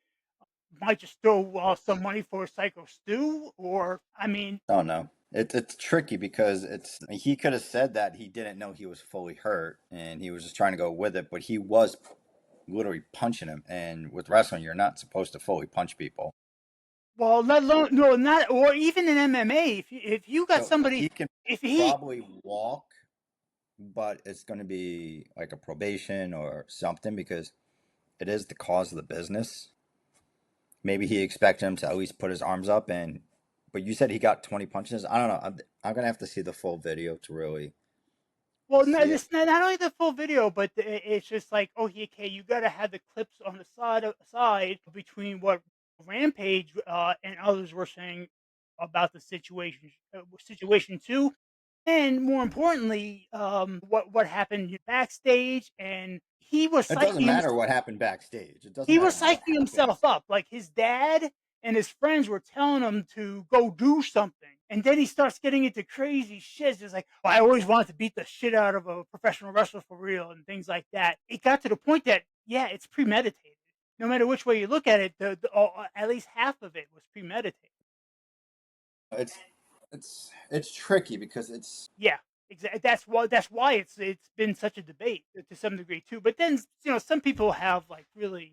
might just throw some money for Psycho Stew, or I mean, Oh no. It's tricky because he could have said that he didn't know he was fully hurt and he was just trying to go with it, but he was literally punching him. And with wrestling, you're not supposed to fully punch people. well, let alone no, not or even in MMA. If you got So somebody, he can if he probably walk, but it's going to be like a probation or something because it is the cause of the business. Maybe he expected him to at least put his arms up and. But you said he got 20 punches. I don't know. I'm gonna have to see the full video to really well, no, see it. it's not only the full video, but it's just like, oh, okay, you got to have the clips on the side between what Rampage and others were saying about the situation two, and more importantly, what happened backstage, and It doesn't matter what happened backstage. It doesn't he matter was what psyching himself happens. up. Like his dad and his friends were telling him to go do something. And then he starts getting into crazy shit. Just like, oh, I always wanted to beat the shit out of a professional wrestler for real and things like that. It got to the point that, yeah, it's premeditated. No matter which way you look at it, at least half of it was premeditated. It's it's tricky because it's Yeah, exactly. That's why it's been such a debate to some degree too. But then some people have like really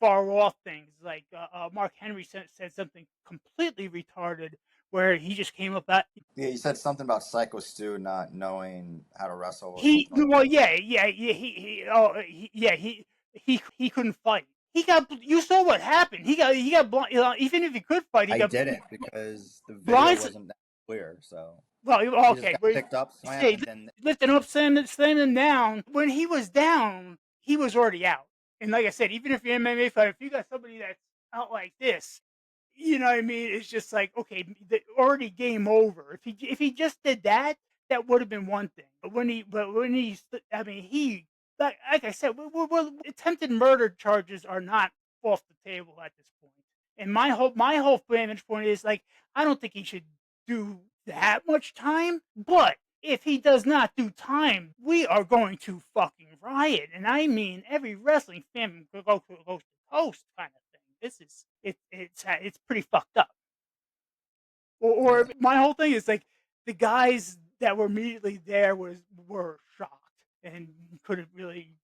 far off things. Like Mark Henry said something completely retarded, where he just came up that yeah. You said something about Psycho Stu not knowing how to wrestle or he something like well that. yeah he couldn't fight. he got. You saw what happened. He got blind. Even if he could fight, he I got didn't because the video blinds. wasn't that clear. So Well, he just okay. got picked up, slammed, Say and then lifting up, slamming him down. When he was down, he was already out. And like I said, even if you're an MMA fighter, if you got somebody that's out like this, you know what I mean? It's just like, okay, already game over. If he just did that, that would have been one thing. But when he, I mean, he like I said, attempted murder charges are not off the table at this point. And my whole vantage point is like, I don't think he should do that much time. But if he does not do time, we are going to fucking riot. And I mean, every wrestling fan will go to coast to coast kind of thing. This is it's pretty fucked up. Or yeah. my whole thing is like the guys that were immediately there were shocked and couldn't really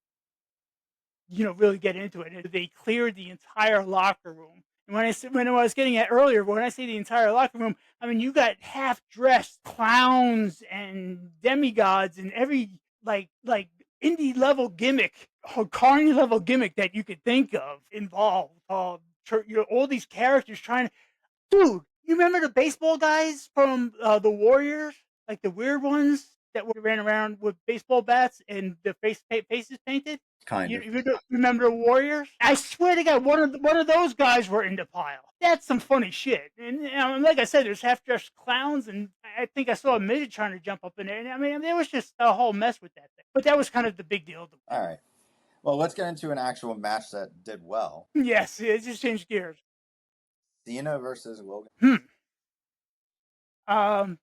really get into it. And they cleared the entire locker room. And when I was getting at earlier, when I say the entire locker room, I mean you got half dressed clowns and demigods and every like indie level gimmick or carny level gimmick that you could think of involved. All these characters trying to. Dude, you remember the baseball guys from the Warriors, like the weird ones that ran around with baseball bats and the faces painted? Kind You, of. you remember the Warriors? I swear to God, one of those guys were in the pile. That's some funny shit. And like I said, there's half-dressed clowns, and I think I saw a midget trying to jump up in there. And I mean, there was just a whole mess with that thing. But that was kind of the big deal. All right. Well, let's get into an actual match that did well. Yes, it just changed gears. Cena versus Logan. Hmm.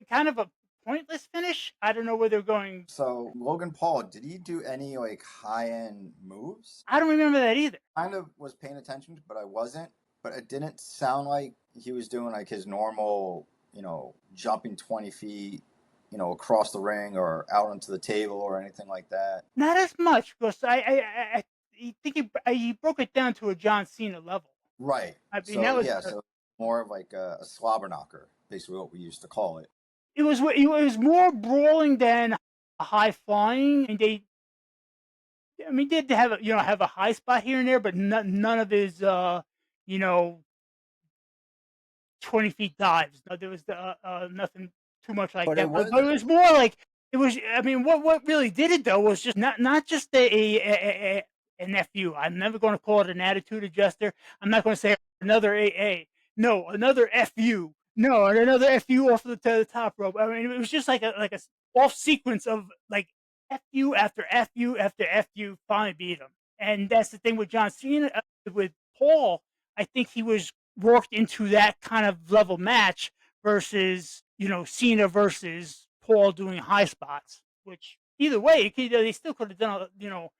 Kind of a pointless finish. I don't know where they're going. So Logan Paul, did he do any like high end moves? I don't remember that either. Kind of was paying attention, but I wasn't. But it didn't sound like he was doing like his normal, jumping 20 feet, across the ring or out onto the table or anything like that. Not as much because I think he broke it down to a John Cena level. Right. I mean, So that was yeah, so more of like a slobber knocker, basically what we used to call it. it was more brawling than high flying, and I mean, did have have a high spot here and there, but none of his you know 20 feet dives. No, there was nothing too much like But it that. But, was but it was more like it was. I mean, what really did it though was just not just an FU. I'm never going to call it an attitude adjuster. I'm not going to say another AA. No, another FU. No, and another FU off to the top rope. I mean, it was just like a off sequence of like FU after FU after FU. Finally beat him, and that's the thing with John Cena. With Paul, I think he was worked into that kind of level match versus Cena versus Paul doing high spots. Which either way, they still could have done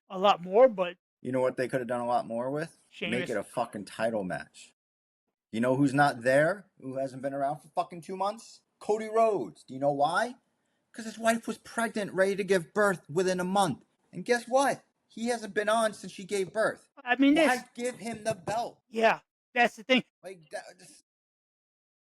a lot more. But You know what they could have done a lot more with? Make it Sheamus, a fucking title match. You know who's not there? Who hasn't been around for fucking 2 months? Cody Rhodes. Do you know why? Because his wife was pregnant, ready to give birth within a month. And guess what? He hasn't been on since she gave birth. I mean, Why give him the belt? yeah, that's the thing. Like that.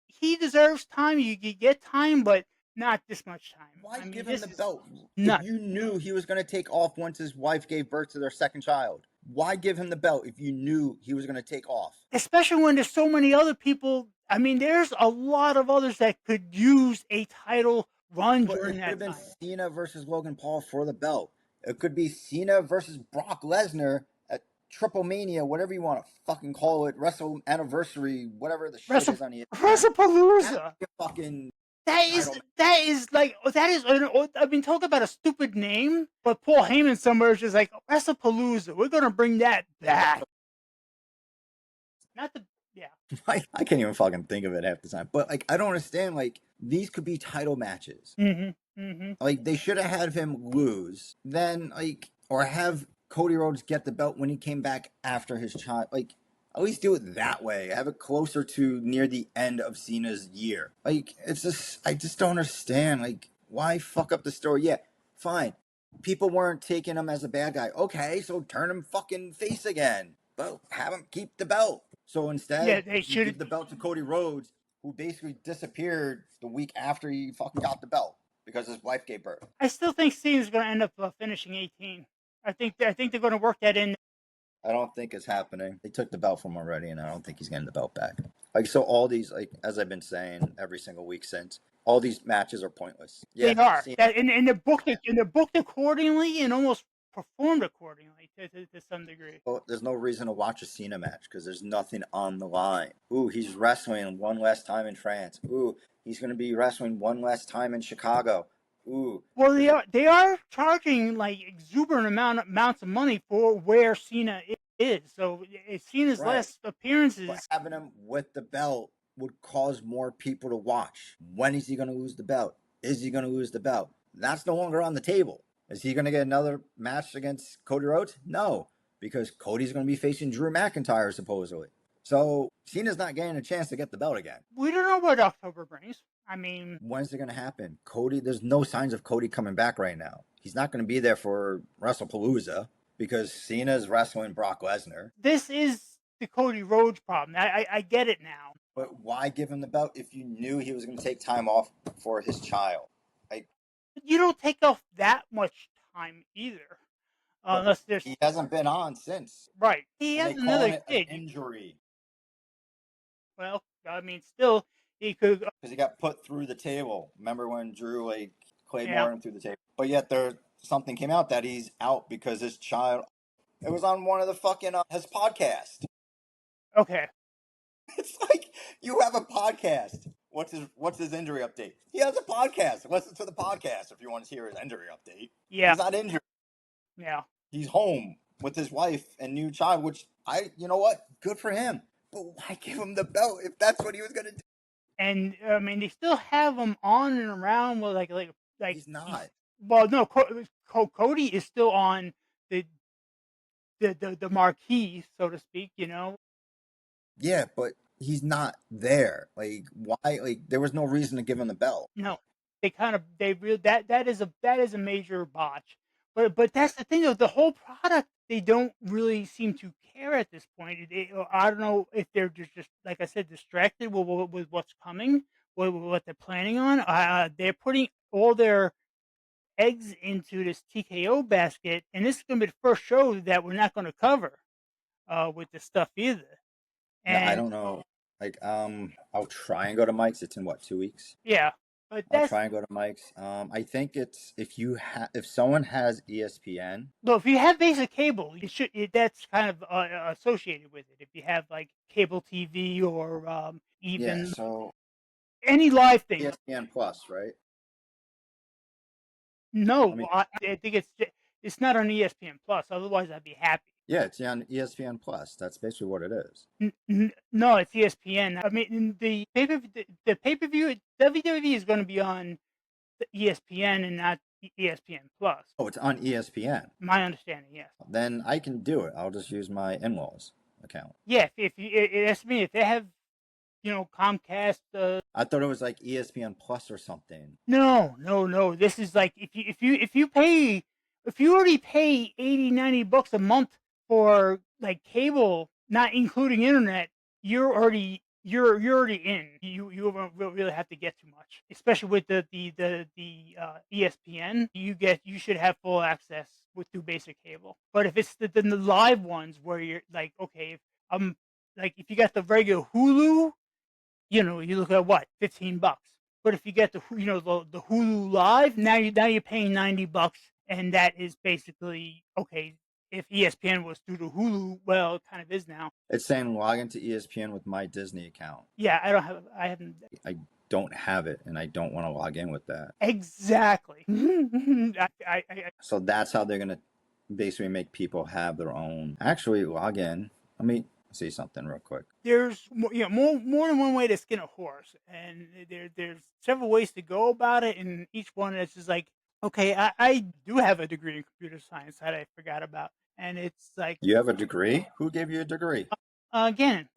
He deserves time. You get time, but not this much time. Why I mean, give him this the is belt if nuts. you knew he was going to take off once his wife gave birth to their second child? Why give him the belt if you knew he was going to take off? Especially when there's so many other people. I mean, there's a lot of others that could use a title run But it during could have that been time. Cena versus Logan Paul for the belt. It could be Cena versus Brock Lesnar at Triple Mania, whatever you want to fucking call it, Wrestle Anniversary, whatever the shit is on ESPN. That WrestlePalooza. would be a fucking That is title match. that is like that is. I mean, talk about a stupid name, but Paul Heyman somewhere is just like WrestlePalooza. We're gonna bring that back. Not the yeah. I can't even fucking think of it half the time. But like, I don't understand. Like, these could be title matches. Mm-hmm. Like, they should have had him lose, then like, or have Cody Rhodes get the belt when he came back after his child. Like, at least do it that way. Have it closer to near the end of Cena's year. Like, it's just, I just don't understand. Like, why fuck up the story? Yeah, fine. People weren't taking him as a bad guy. Okay, so turn him fucking face again. But have him keep the belt. So Yeah, instead, they you should. give the belt to Cody Rhodes, who basically disappeared the week after he fucking got the belt because his wife gave birth. I still think Cena's gonna end up finishing 18. I think they're gonna work that in. I don't think it's happening. They took the belt from him already, and I don't think he's getting the belt back. Like, so all these, like, as I've been saying every single week since, all these matches are pointless. They Yeah, are. see, And they're booked accordingly and almost performed accordingly to some degree. well, there's no reason to watch a Cena match because there's nothing on the line. Ooh, he's wrestling one last time in France. Ooh, he's going to be wrestling one last time in Chicago. Ooh, Well, there's a they are charging like exuberant amounts of money for where Cena is. So Cena's right. last But appearances. having him with the belt would cause more people to watch. When is he going to lose the belt? Is he going to lose the belt? That's no longer on the table. Is he going to get another match against Cody Rhodes? No, because Cody's going to be facing Drew McIntyre supposedly. So Cena's not getting a chance to get the belt again. We don't know what October brings. I mean, When's it going to happen? Cody, there's no signs of Cody coming back right now. He's not going to be there for WrestlePalooza because Cena's wrestling Brock Lesnar. this is the Cody Rhodes problem. I get it now. But why give him the belt if you knew he was going to take time off for his child? Like, You don't take off that much time either, but unless there's he hasn't been on since, right. He and they has calling another it an kid. injury Well, I mean, still he could. because he got put through the table. Remember when Drew like Yeah. Claymore him through the table? But yet there something came out that he's out because his child. It was on one of the fucking his podcast. Okay. It's like you have a podcast. What's his injury update? He has a podcast. Listen to the podcast if you want to hear his injury update. Yeah. He's not injured. Yeah. He's home with his wife and new child, which you know what? Good for him. But why give him the belt if that's what he was gonna do? And I mean, they still have him on and around with like He's he's not. well, no, Cody is still on the the marquee, so to speak. You know, Yeah, but he's not there. Like why? Like there was no reason to give him the belt. no, they real that is a major botch. But that's the thing of the whole product. They don't really seem to care at this point. I don't know if they're just like I said, distracted with what's coming, with what they're planning on. They're putting all their eggs into this TKO basket, and this is going to be the first show that we're not going to cover with this stuff either. Yeah, I And don't know. Like I'll try and go to Mike's. It's in what 2 weeks? yeah, but I'll that's try and go to Mike's. I think it's if someone has ESPN. no. If you have basic cable, that's kind of associated with it. If you have like cable TV or Yeah, even so any live thing, ESPN Plus, right? I no, mean, I think it's not on ESPN Plus. Otherwise, I'd be happy. yeah, it's on ESPN Plus. That's basically what it is. No, it's ESPN. I mean, the pay per view WWE is going to be on ESPN and not ESPN Plus. Oh, it's on ESPN. My understanding, yes. Then I can do it. I'll just use my in-laws account. Yeah, if you, it has to be if they have, Comcast. I thought it was like ESPN Plus or something. No, no, no. This is like if you already pay 80-90 bucks a month for like cable, not including internet, you're already in. You don't really have to get too much, especially with the ESPN. You should have full access with through basic cable. But if it's the live ones where you're like, okay, if I'm like if you got the regular Hulu, you look at what, 15 bucks. But if you get the Hulu Live, now you're paying 90 bucks, and that is basically okay. If ESPN was through the Hulu, well, it kind of is now. It's saying log into ESPN with my Disney account. Yeah, I haven't I don't have it, and I don't want to log in with that. exactly. So that's how they're gonna basically make people have their own. Actually, log in. Let me see something real quick. There's more than one way to skin a horse, and there's several ways to go about it, and each one is just like, okay, I do have a degree in computer science that I forgot about, and it's like You have a degree? Who gave you a degree? again,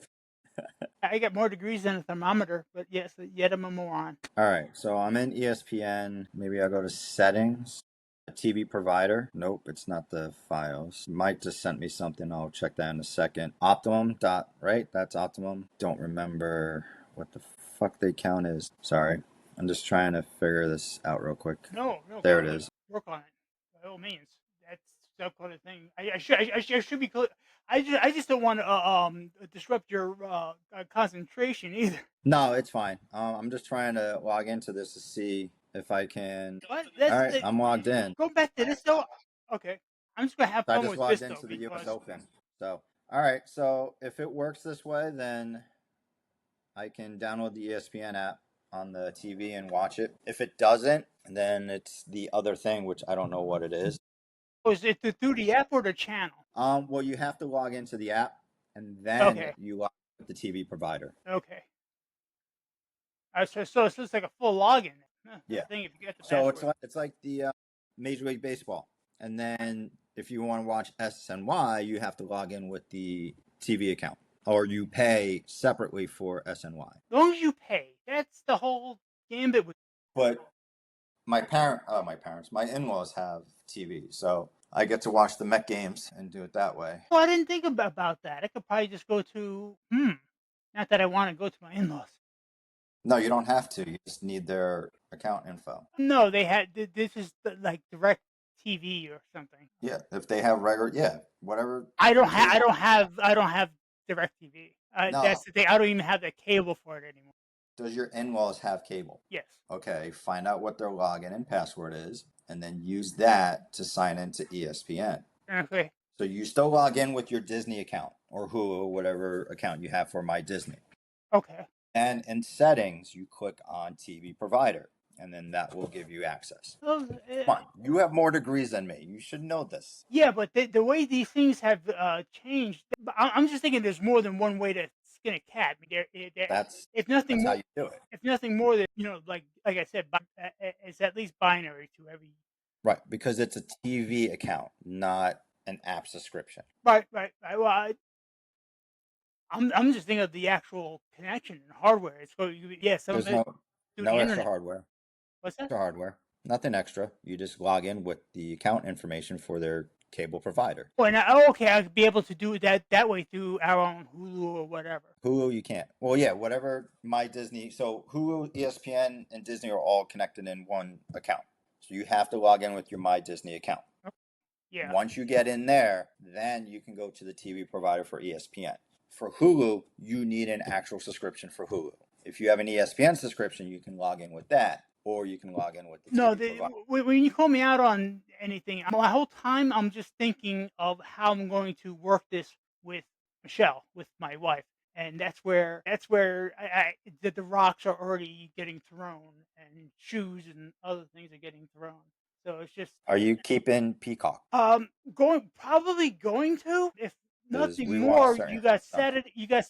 I got more degrees than a thermometer, but yes, yet I'm a moron. All right, so I'm in ESPN. Maybe I'll go to settings. TV provider. Nope, it's not the files. Mike just sent me something. I'll check that in a second. Optimum dot, right? That's Optimum. Don't remember what the fuck the account is. Sorry. I'm just trying to figure this out real quick. No, There it is. work on it by all means. That's that kind of thing. I should be. I just don't want to disrupt your concentration either. No, it's fine. I'm just trying to log into this to see if I can. What? All That's right, the I'm logged in. Go back to this though. Okay, I'm just gonna have So I fun just with this logged though into the U.S. because Open. So, all right. So if it works this way, then I can download the ESPN app on the TV and watch it. If it doesn't, then it's the other thing, which I don't know what it is. was it through the app or the channel? Well, you have to log into the app, and then Okay, you log with the TV provider. okay. So it's just like a full login. Yeah. That's the thing if you get the So password. it's like the Major League Baseball, and then if you want to watch SNY, you have to log in with the TV account, or you pay separately for SNY. As long as you pay, that's the whole gambit with. But my parents, my in-laws have TV, so I get to watch the Met games and do it that way. Well, I didn't think about that. I could probably just go to. Not that I want to go to my in-laws. No, you don't have to. You just need their account info. No, they had. This is like direct TV or something. Yeah, if they have regular, yeah, whatever I don't have. I cable. don't have. I don't have direct TV. That's No, the thing. I don't even have the cable for it anymore. does your in-laws have cable? Yes. Okay, find out what their login and password is, and then use that to sign into ESPN. Okay. So you still log in with your Disney account or Hulu, whatever account you have for My Disney. Okay. And in settings, you click on TV provider, and then that will give you access. Well, Come on, you have more degrees than me. You should know this. yeah, but the way these things have changed, I'm just thinking there's more than one way to skin a cat. I mean, That's if nothing how more, you do it. if nothing more than like I said, it's at least binary to every. Right, because it's a TV account, not an app subscription. Right. Well, I'm just thinking of the actual connection and hardware. It's going, yeah, some of There's it through no the extra internet. hardware. What's that? Extra hardware. Nothing extra. You just log in with the account information for their cable provider. Oh, and okay, I could be able to do that way through our own Hulu or whatever. Hulu, you can't. Well, yeah, whatever My Disney. So Hulu, ESPN, and Disney are all connected in one account. So you have to log in with your My Disney account. Yeah. Once you get in there, then you can go to the TV provider for ESPN. For Hulu, you need an actual subscription for Hulu. If you have an ESPN subscription, you can log in with that, or you can log in with the No, TV provider. when you call me out on anything, my whole time I'm just thinking of how I'm going to work this with Michelle, with my wife, and that's where the rocks are already getting thrown, and shoes and other things are getting thrown. So it's just Are you keeping Peacock? probably going to, if Because nothing we watch more, certain you got things on Saturday, you got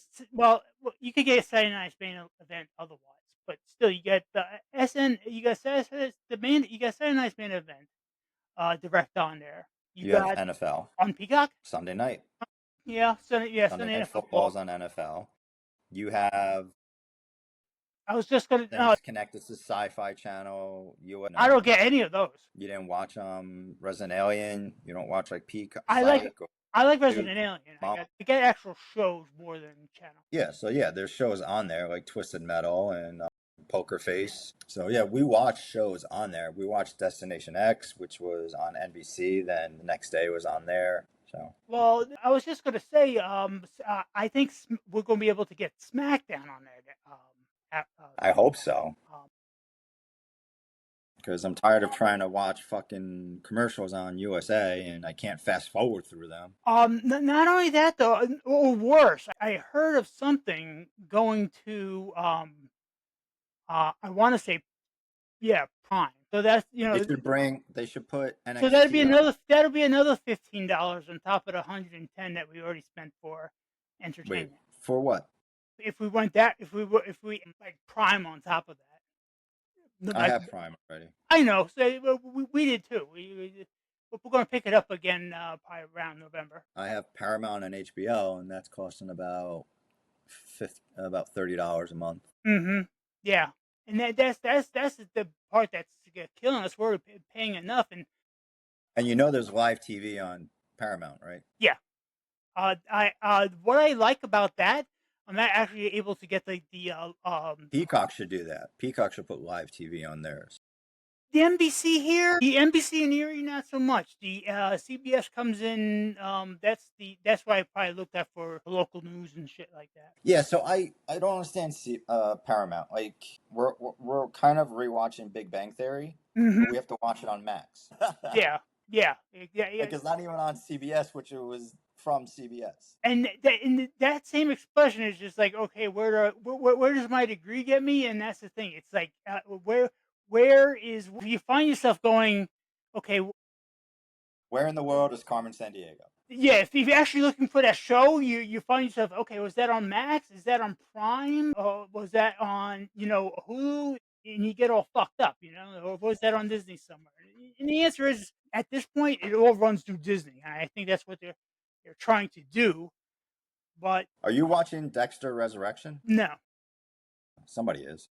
you could get a Saturday Night Spain event otherwise, but still you get the SN, you got you got Saturday Night Spain event direct on there. You You have got NFL on Peacock, Sunday night. Sunday Sunday Night night Football. football's on NFL. You have I was just gonna no, things connected to Sci-Fi Channel. You I know, don't get any of those. you didn't watch Resident Alien. You don't watch like Peacock, I like Psych, or I like Dude, Resident Alien. Mom. I get actual shows more than channel. Yeah, so yeah, there's shows on there like Twisted Metal and Poker Face. So yeah, we watch shows on there. We watched Destination X, which was on NBC. Then the next day was on there. So Well, I was just gonna say, I think we're gonna be able to get SmackDown on there. I hope so. Um, Because I'm tired of trying to watch fucking commercials on USA and I can't fast forward through them. not only that though, or worse, I heard of something going to, I want to say, yeah, Prime. So that's They should put so that'd be NXT on. another $15 on top of the 110 that we already spent for Wait, entertainment. for what? If we went that, if we like Prime on top of that, I like have Prime already. I know, so we did too. We're going to pick it up again probably around November. I have Paramount and HBO, and that's costing about $30 a month. Mm-hmm. Yeah, and that's the part that's killing us. We're paying enough, and And you know there's live TV on Paramount, right? yeah, I what I like about that, I'm not actually able to get the Peacock should do that. Peacock should put live TV on theirs. The NBC here, the NBC in Erie, not so much. The CBS comes in. That's why I probably looked at for local news and shit like that. Yeah, so I don't understand Paramount. Like we're kind of rewatching Big Bang Theory, but Hmm. we have to watch it on Max. Yeah, yeah, yeah, yeah. Like it's not even on CBS, which it was from CBS. And that same expression is just like, okay, where does my degree get me? And that's the thing. It's like, where is you find yourself going? Okay, Where in the world is Carmen San Diego? yeah, if you're actually looking for that show, you find yourself, okay, was that on Max? Is that on Prime? Or was that on, Hulu? And you get all fucked up, or was that on Disney somewhere? And the answer is, at this point, it all runs through Disney. I think that's what they're trying to do. But Are you watching Dexter Resurrection? no, Somebody is.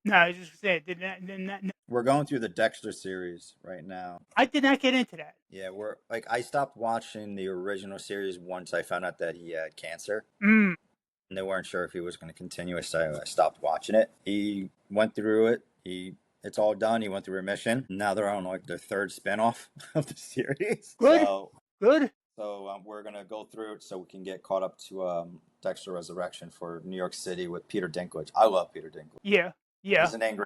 no, I was just saying, no, We're going through the Dexter series right now. I did not get into that. Yeah, we're like I stopped watching the original series once I found out that he had cancer. Mm, And they weren't sure if he was going to continue, so I stopped watching it. He went through it. It's all done. He went through remission. Now they're on like their third spinoff of the series. good, good. We're gonna go through it so we can get caught up to Dexter Resurrection for New York City with Peter Dinklage. I love Peter Dinklage. Yeah, He's yeah. an angry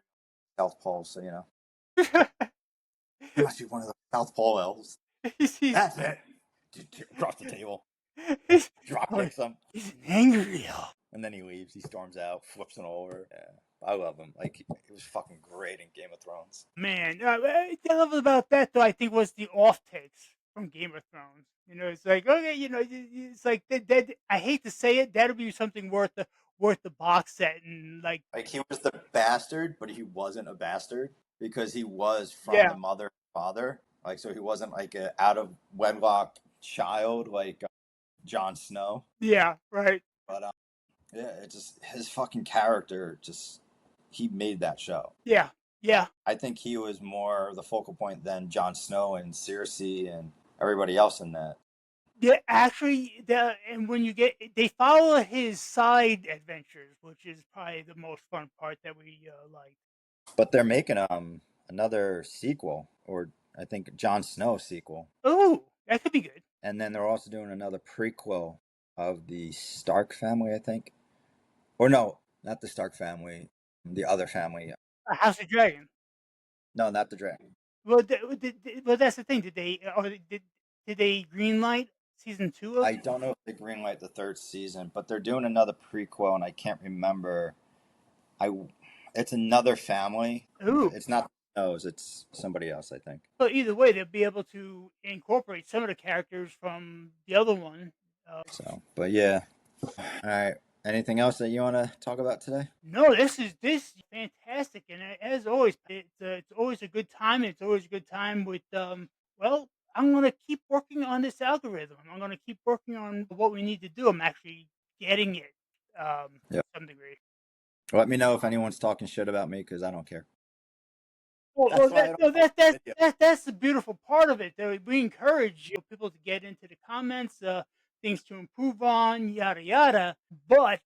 South Pole, so he must be one of the South Pole elves. he's, he's, That's it. Across the table, he's, drop oh, kicks him. he's an angry elf. And then he leaves. He storms out, flips it over. Yeah, I love him. Like he was fucking great in Game of Thrones. Man, the level about that though, I think was the off takes from Game of Thrones. It's like, okay, it's like that. I hate to say it, that'll be something worth the box set, and like, Like he was the bastard, but he wasn't a bastard because he was from the yeah, mother and father. Like so, he wasn't like a out of wedlock child like Jon Snow. yeah, right, But yeah, it just his fucking character just he made that show. yeah, yeah. I think he was more the focal point than Jon Snow and Cersei and everybody else in that. Yeah, actually, and when they follow his side adventures, which is probably the most fun part that we like. But they're making another sequel, or I think Jon Snow sequel, Oh, that could be good. and then they're also doing another prequel of the Stark family, I think, or no, not the Stark family, the other family. House of Dragon. No, not the dragon. Well, that's the thing. Did they greenlight season 2 of I it? don't know if they greenlight the third season, but they're doing another prequel, and I can't remember. I it's another family. Ooh. It's not Snows, it's somebody else, I think. So either way, they'll be able to incorporate some of the characters from the other one. So, but yeah. All right. Anything else that you want to talk about today? No, this is fantastic, and as always, it's always a good time. It's always a good time with Well, I'm gonna keep working on this algorithm. I'm gonna keep working on what we need to do. I'm actually getting it Yeah. to some degree. Let me know if anyone's talking shit about me because I don't care. Well, That's well, why I that don't no, post that's videos. that's the beautiful part of it. That we encourage people to get into the comments, things to improve on, yada yada. But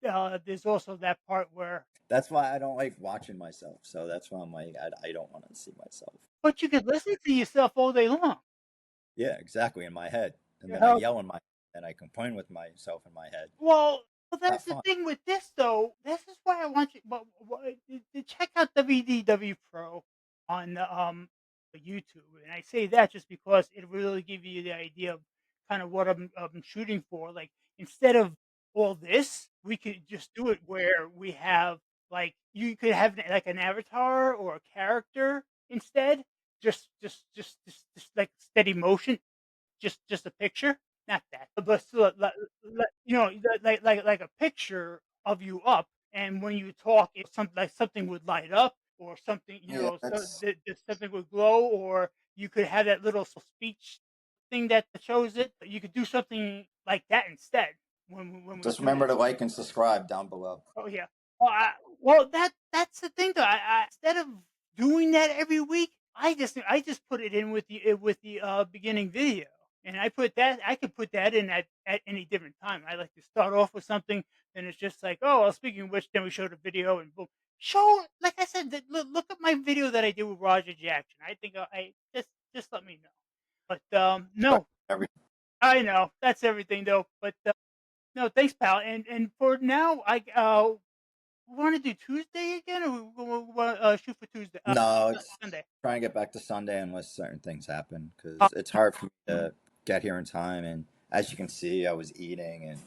there's also that part where, That's why I don't like watching myself. So that's why I'm like, I don't want to see myself. but you could listen to yourself all day long. Yeah, exactly. In my head. And then I How yell in my and I complain with myself in my head. Well, Not that's the fun. thing with this, though. This is why I want you, but to check out WDW Pro on YouTube, and I say that just because it really give you the idea of kind of what I'm shooting for. Like, instead of all this, we could just do it where we have, like, you could have like an avatar or a character instead, just like steady motion, just a picture, not that, but still, like a picture of you up, and when you talk, it's something like something would light up, or something, Yeah, so that's that something would glow, or you could have that little speech thing that shows it. You could do something like that instead when we just do remember this. to like and subscribe down below. Oh yeah. Well, that's the thing though. I instead of doing that every week, I just put it in with the beginning video, and I could put that in at any different time. I like to start off with something, then it's just like, oh, well, speaking of which, then we show the video, and boom. show like I said, look at my video that I did with Roger Jackson. I think I just let me know. But But no, every I know that's everything though. But no, thanks, pal. And for now, I want to do Tuesday again, or we want shoot for Tuesday, No, it's Sunday. trying to get back to Sunday unless certain things happen Uh, because it's hard for me to get here in time. And as you can see, I was eating, and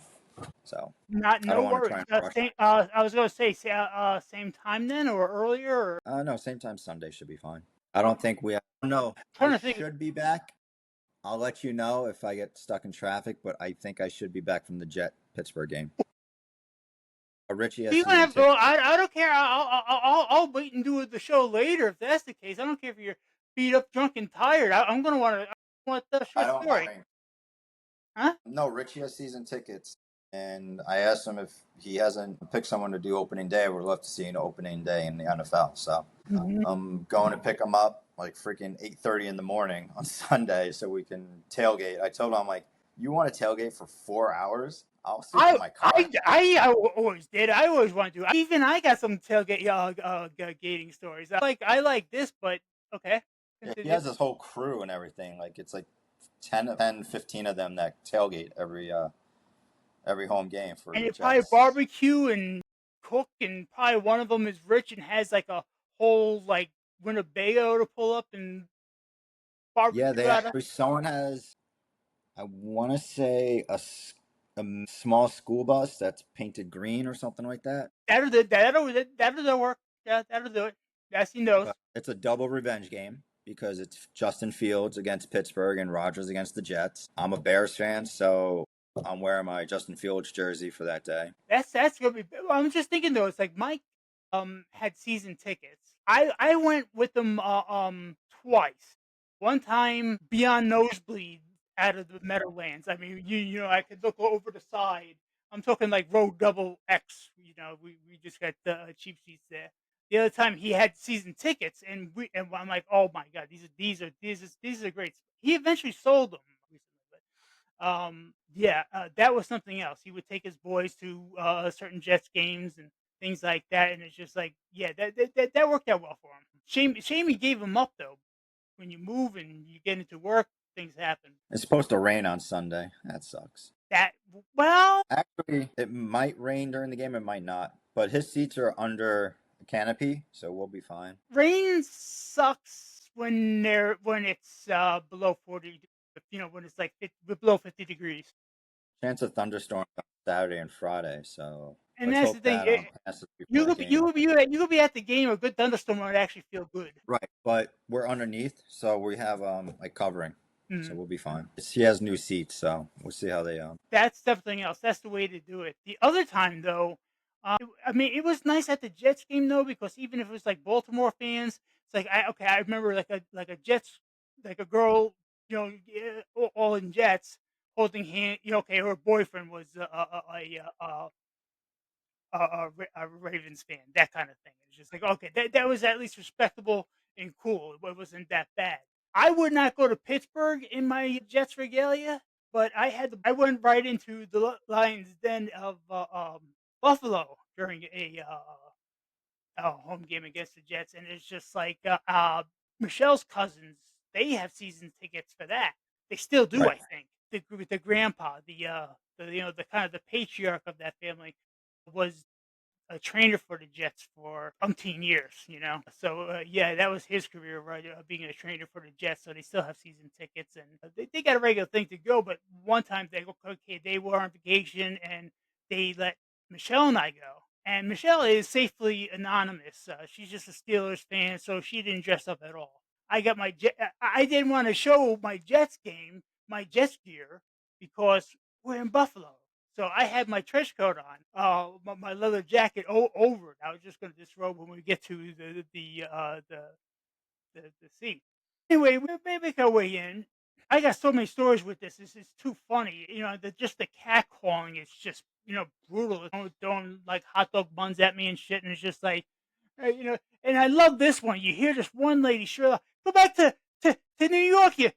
so Not I no don't want to worries. try and rush. Same. I was gonna say same time then or earlier. Or No, same time Sunday should be fine. I don't think we. No, I trying to think. should be back. I'll let you know if I get stuck in traffic, but I think I should be back from the Jet Pittsburgh game. Richie If has you gonna season have to go, tickets. I don't care. I'll wait and do the show later if that's the case. I don't care if you're beat up, drunk, and tired. I'm gonna want the I short don't story, mind. huh? No, Richie has season tickets, and I asked him if he hasn't picked someone to do opening day. I would love to see an opening day in the NFL. So Mhm. I'm going to pick him up like freaking 8:30 in the morning on Sunday so we can tailgate. I told him, I'm like, you want to tailgate for 4 hours? I'll sleep in my car. Always did. I always wanted to. Even I got some tailgate gating stories. I like this, but okay, Yeah, he continue. has this whole crew and everything. Like it's like 15 of them that tailgate every home game for And the they probably Jets. barbecue and cook, and probably one of them is rich and has like a whole like Winnebago to pull up and Yeah, barbecue they out of. actually someone has I want to say a small school bus that's painted green or something like that. That'll work. Yeah, that'll do it. Yes, he knows. But it's a double revenge game because it's Justin Fields against Pittsburgh and Rodgers against the Jets. I'm a Bears fan, so I'm wearing my Justin Fields jersey for that day. That's gonna be. I'm just thinking though. It's like Mike had season tickets. I went with them twice. One time beyond nosebleed out of the Meadowlands. I mean, I could look over the side. I'm talking like row double X. We just got the cheap seats there. The other time he had season tickets, and I'm like, oh my god, these are great. He eventually sold them recently, yeah, that was something else. He would take his boys to certain Jets games and things like that, and it's just like, yeah, that worked out well for him. Shame he gave him up though. When you move and you get into work, things happen. It's supposed to rain on Sunday. That sucks. That well, Actually, it might rain during the game, it might not. But his seats are under a canopy, so we'll be fine. rain sucks when it's below 40. When it's like below 50 degrees. Chance of thunderstorms on Saturday and Friday, so And let's that's the hope thing. that passes before the game. You could be at the game. A good thunderstorm would actually feel good. Right, but we're underneath, so we have like covering, so Mhm. we'll be fine. He has new seats, so we'll see how they. That's something else. That's the way to do it. The other time, though, I mean, it was nice at the Jets game though, because even if it was like Baltimore fans, it's like I remember like a Jets, like a girl, yeah, all in Jets holding hand. Okay, her boyfriend was a Ravens fan, that kind of thing. It's just like, okay, that was at least respectable and cool. It wasn't that bad. I would not go to Pittsburgh in my Jets regalia, but I went right into the Lions' den of Buffalo during a home game against the Jets, and it's just like Michelle's cousins. They have season tickets for that. They still do, Right, I think. The grandpa, the kind of the patriarch of that family, was a trainer for the Jets for umpteen years. So yeah, that was his career, right? Being a trainer for the Jets. So they still have season tickets, and they got a regular thing to go. But one time they go, okay, they were on vacation, and they let Michelle and I go. And Michelle is safely anonymous. She's just a Steelers fan, so she didn't dress up at all. I got my Jet. I didn't want to show my Jets game, my Jets gear, because we're in Buffalo. So I had my trench coat on, my leather jacket over it. I was just going to disrobe when we get to the seat. Anyway, we make our way in. I got so many stories with this. This is too funny. Just the cat calling is just brutal. Throwing like hot dog buns at me and shit, and it's just like, And I love this one. You hear this one lady, sure, go back to New York, you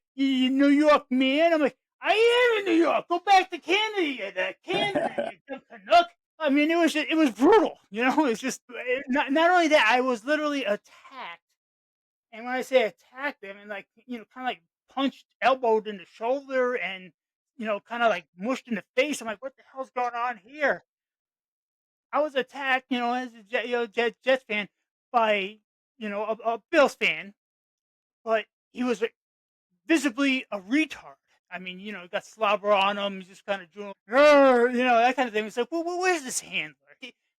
New York man. I'm like, I am in New York. Go back to Canada, you Canada, you dumb Canuck. I mean, it was brutal, you know? It's just not only that, I was literally attacked, and when I say attacked, I mean, like, kinda, like, punched, elbowed in the shoulder and, kinda, like, mushed in the face. I'm like, "What the hell's going on here?" I was attacked, as a Jets fan by, a Bills fan, but he was visibly a retard. I mean, got slobber on him. He's just kind of drooling, that kind of thing. It's like, well, where's this handler?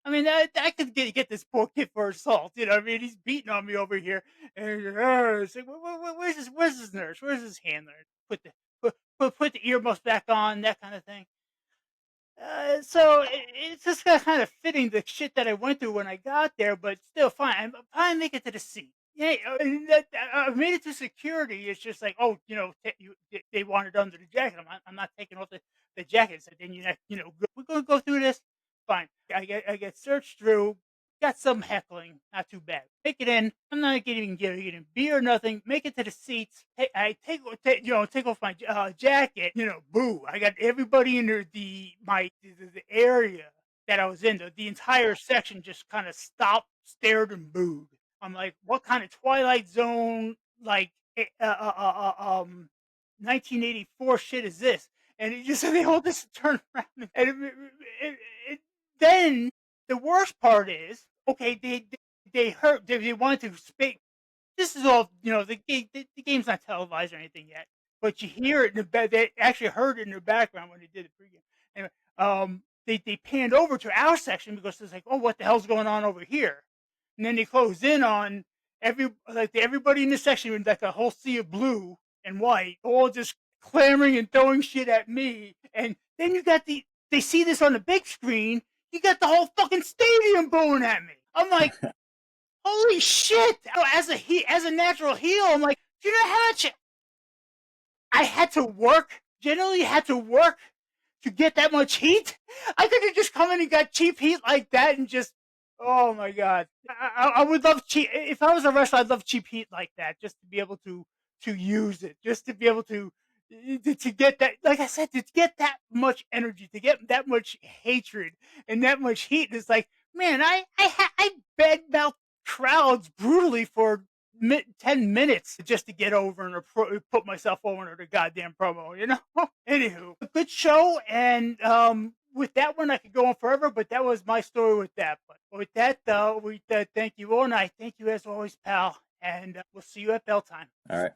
I mean, I could get this poor kid for assault. You know, what I mean, he's beating on me over here, and it's like, where's this nurse? Where's this handler? Put the put the earmuffs back on, that kind of thing. So it's just kind of fitting the shit that I went through when I got there, but still fine. I'm fine make it to the seat. Yeah, and I made it to security. It's just like, oh, they want it under the jacket. I'm not taking off the jacket. So then we're gonna go through this. Fine. I get searched through. Got some heckling, not too bad. Make it in. I'm not getting beer or nothing. Make it to the seats. I take off my jacket. Boo! I got everybody in the area that I was in. The entire section just kind of stopped, stared, and booed. I'm like, what kind of Twilight Zone, like, 1984 shit is this? And it just they all just turn around, and it, then the worst part is, okay, they heard they wanted to speak. This is all, the game's not televised or anything yet, but you hear it in the back. They actually heard it in the background when they did the pregame. Anyway, they panned over to our section because it's like, oh, what the hell's going on over here? And then they closed in on everybody in the section with like a whole sea of blue and white, all just clamoring and throwing shit at me. And then they see this on the big screen. You got the whole fucking stadium booing at me. I'm like, holy shit! As a natural heel, I'm like, do you know how much I had to work? Generally, had to work to get that much heat. I could have just come in and got cheap heat like that and just. Oh my god! I would love cheap. If I was a wrestler, I'd love cheap heat like that, just to be able to use it, just to be able to get that. Like I said, to get that much energy, to get that much hatred and that much heat. It's like, man, I badmouth crowds brutally for 10 minutes just to get over and put myself over the goddamn promo. Anywho, a good show, and with that one I could go on forever, but that was my story with that. But with that, we thank you all, and I thank you as always, pal, and we'll see you at bell time. All right.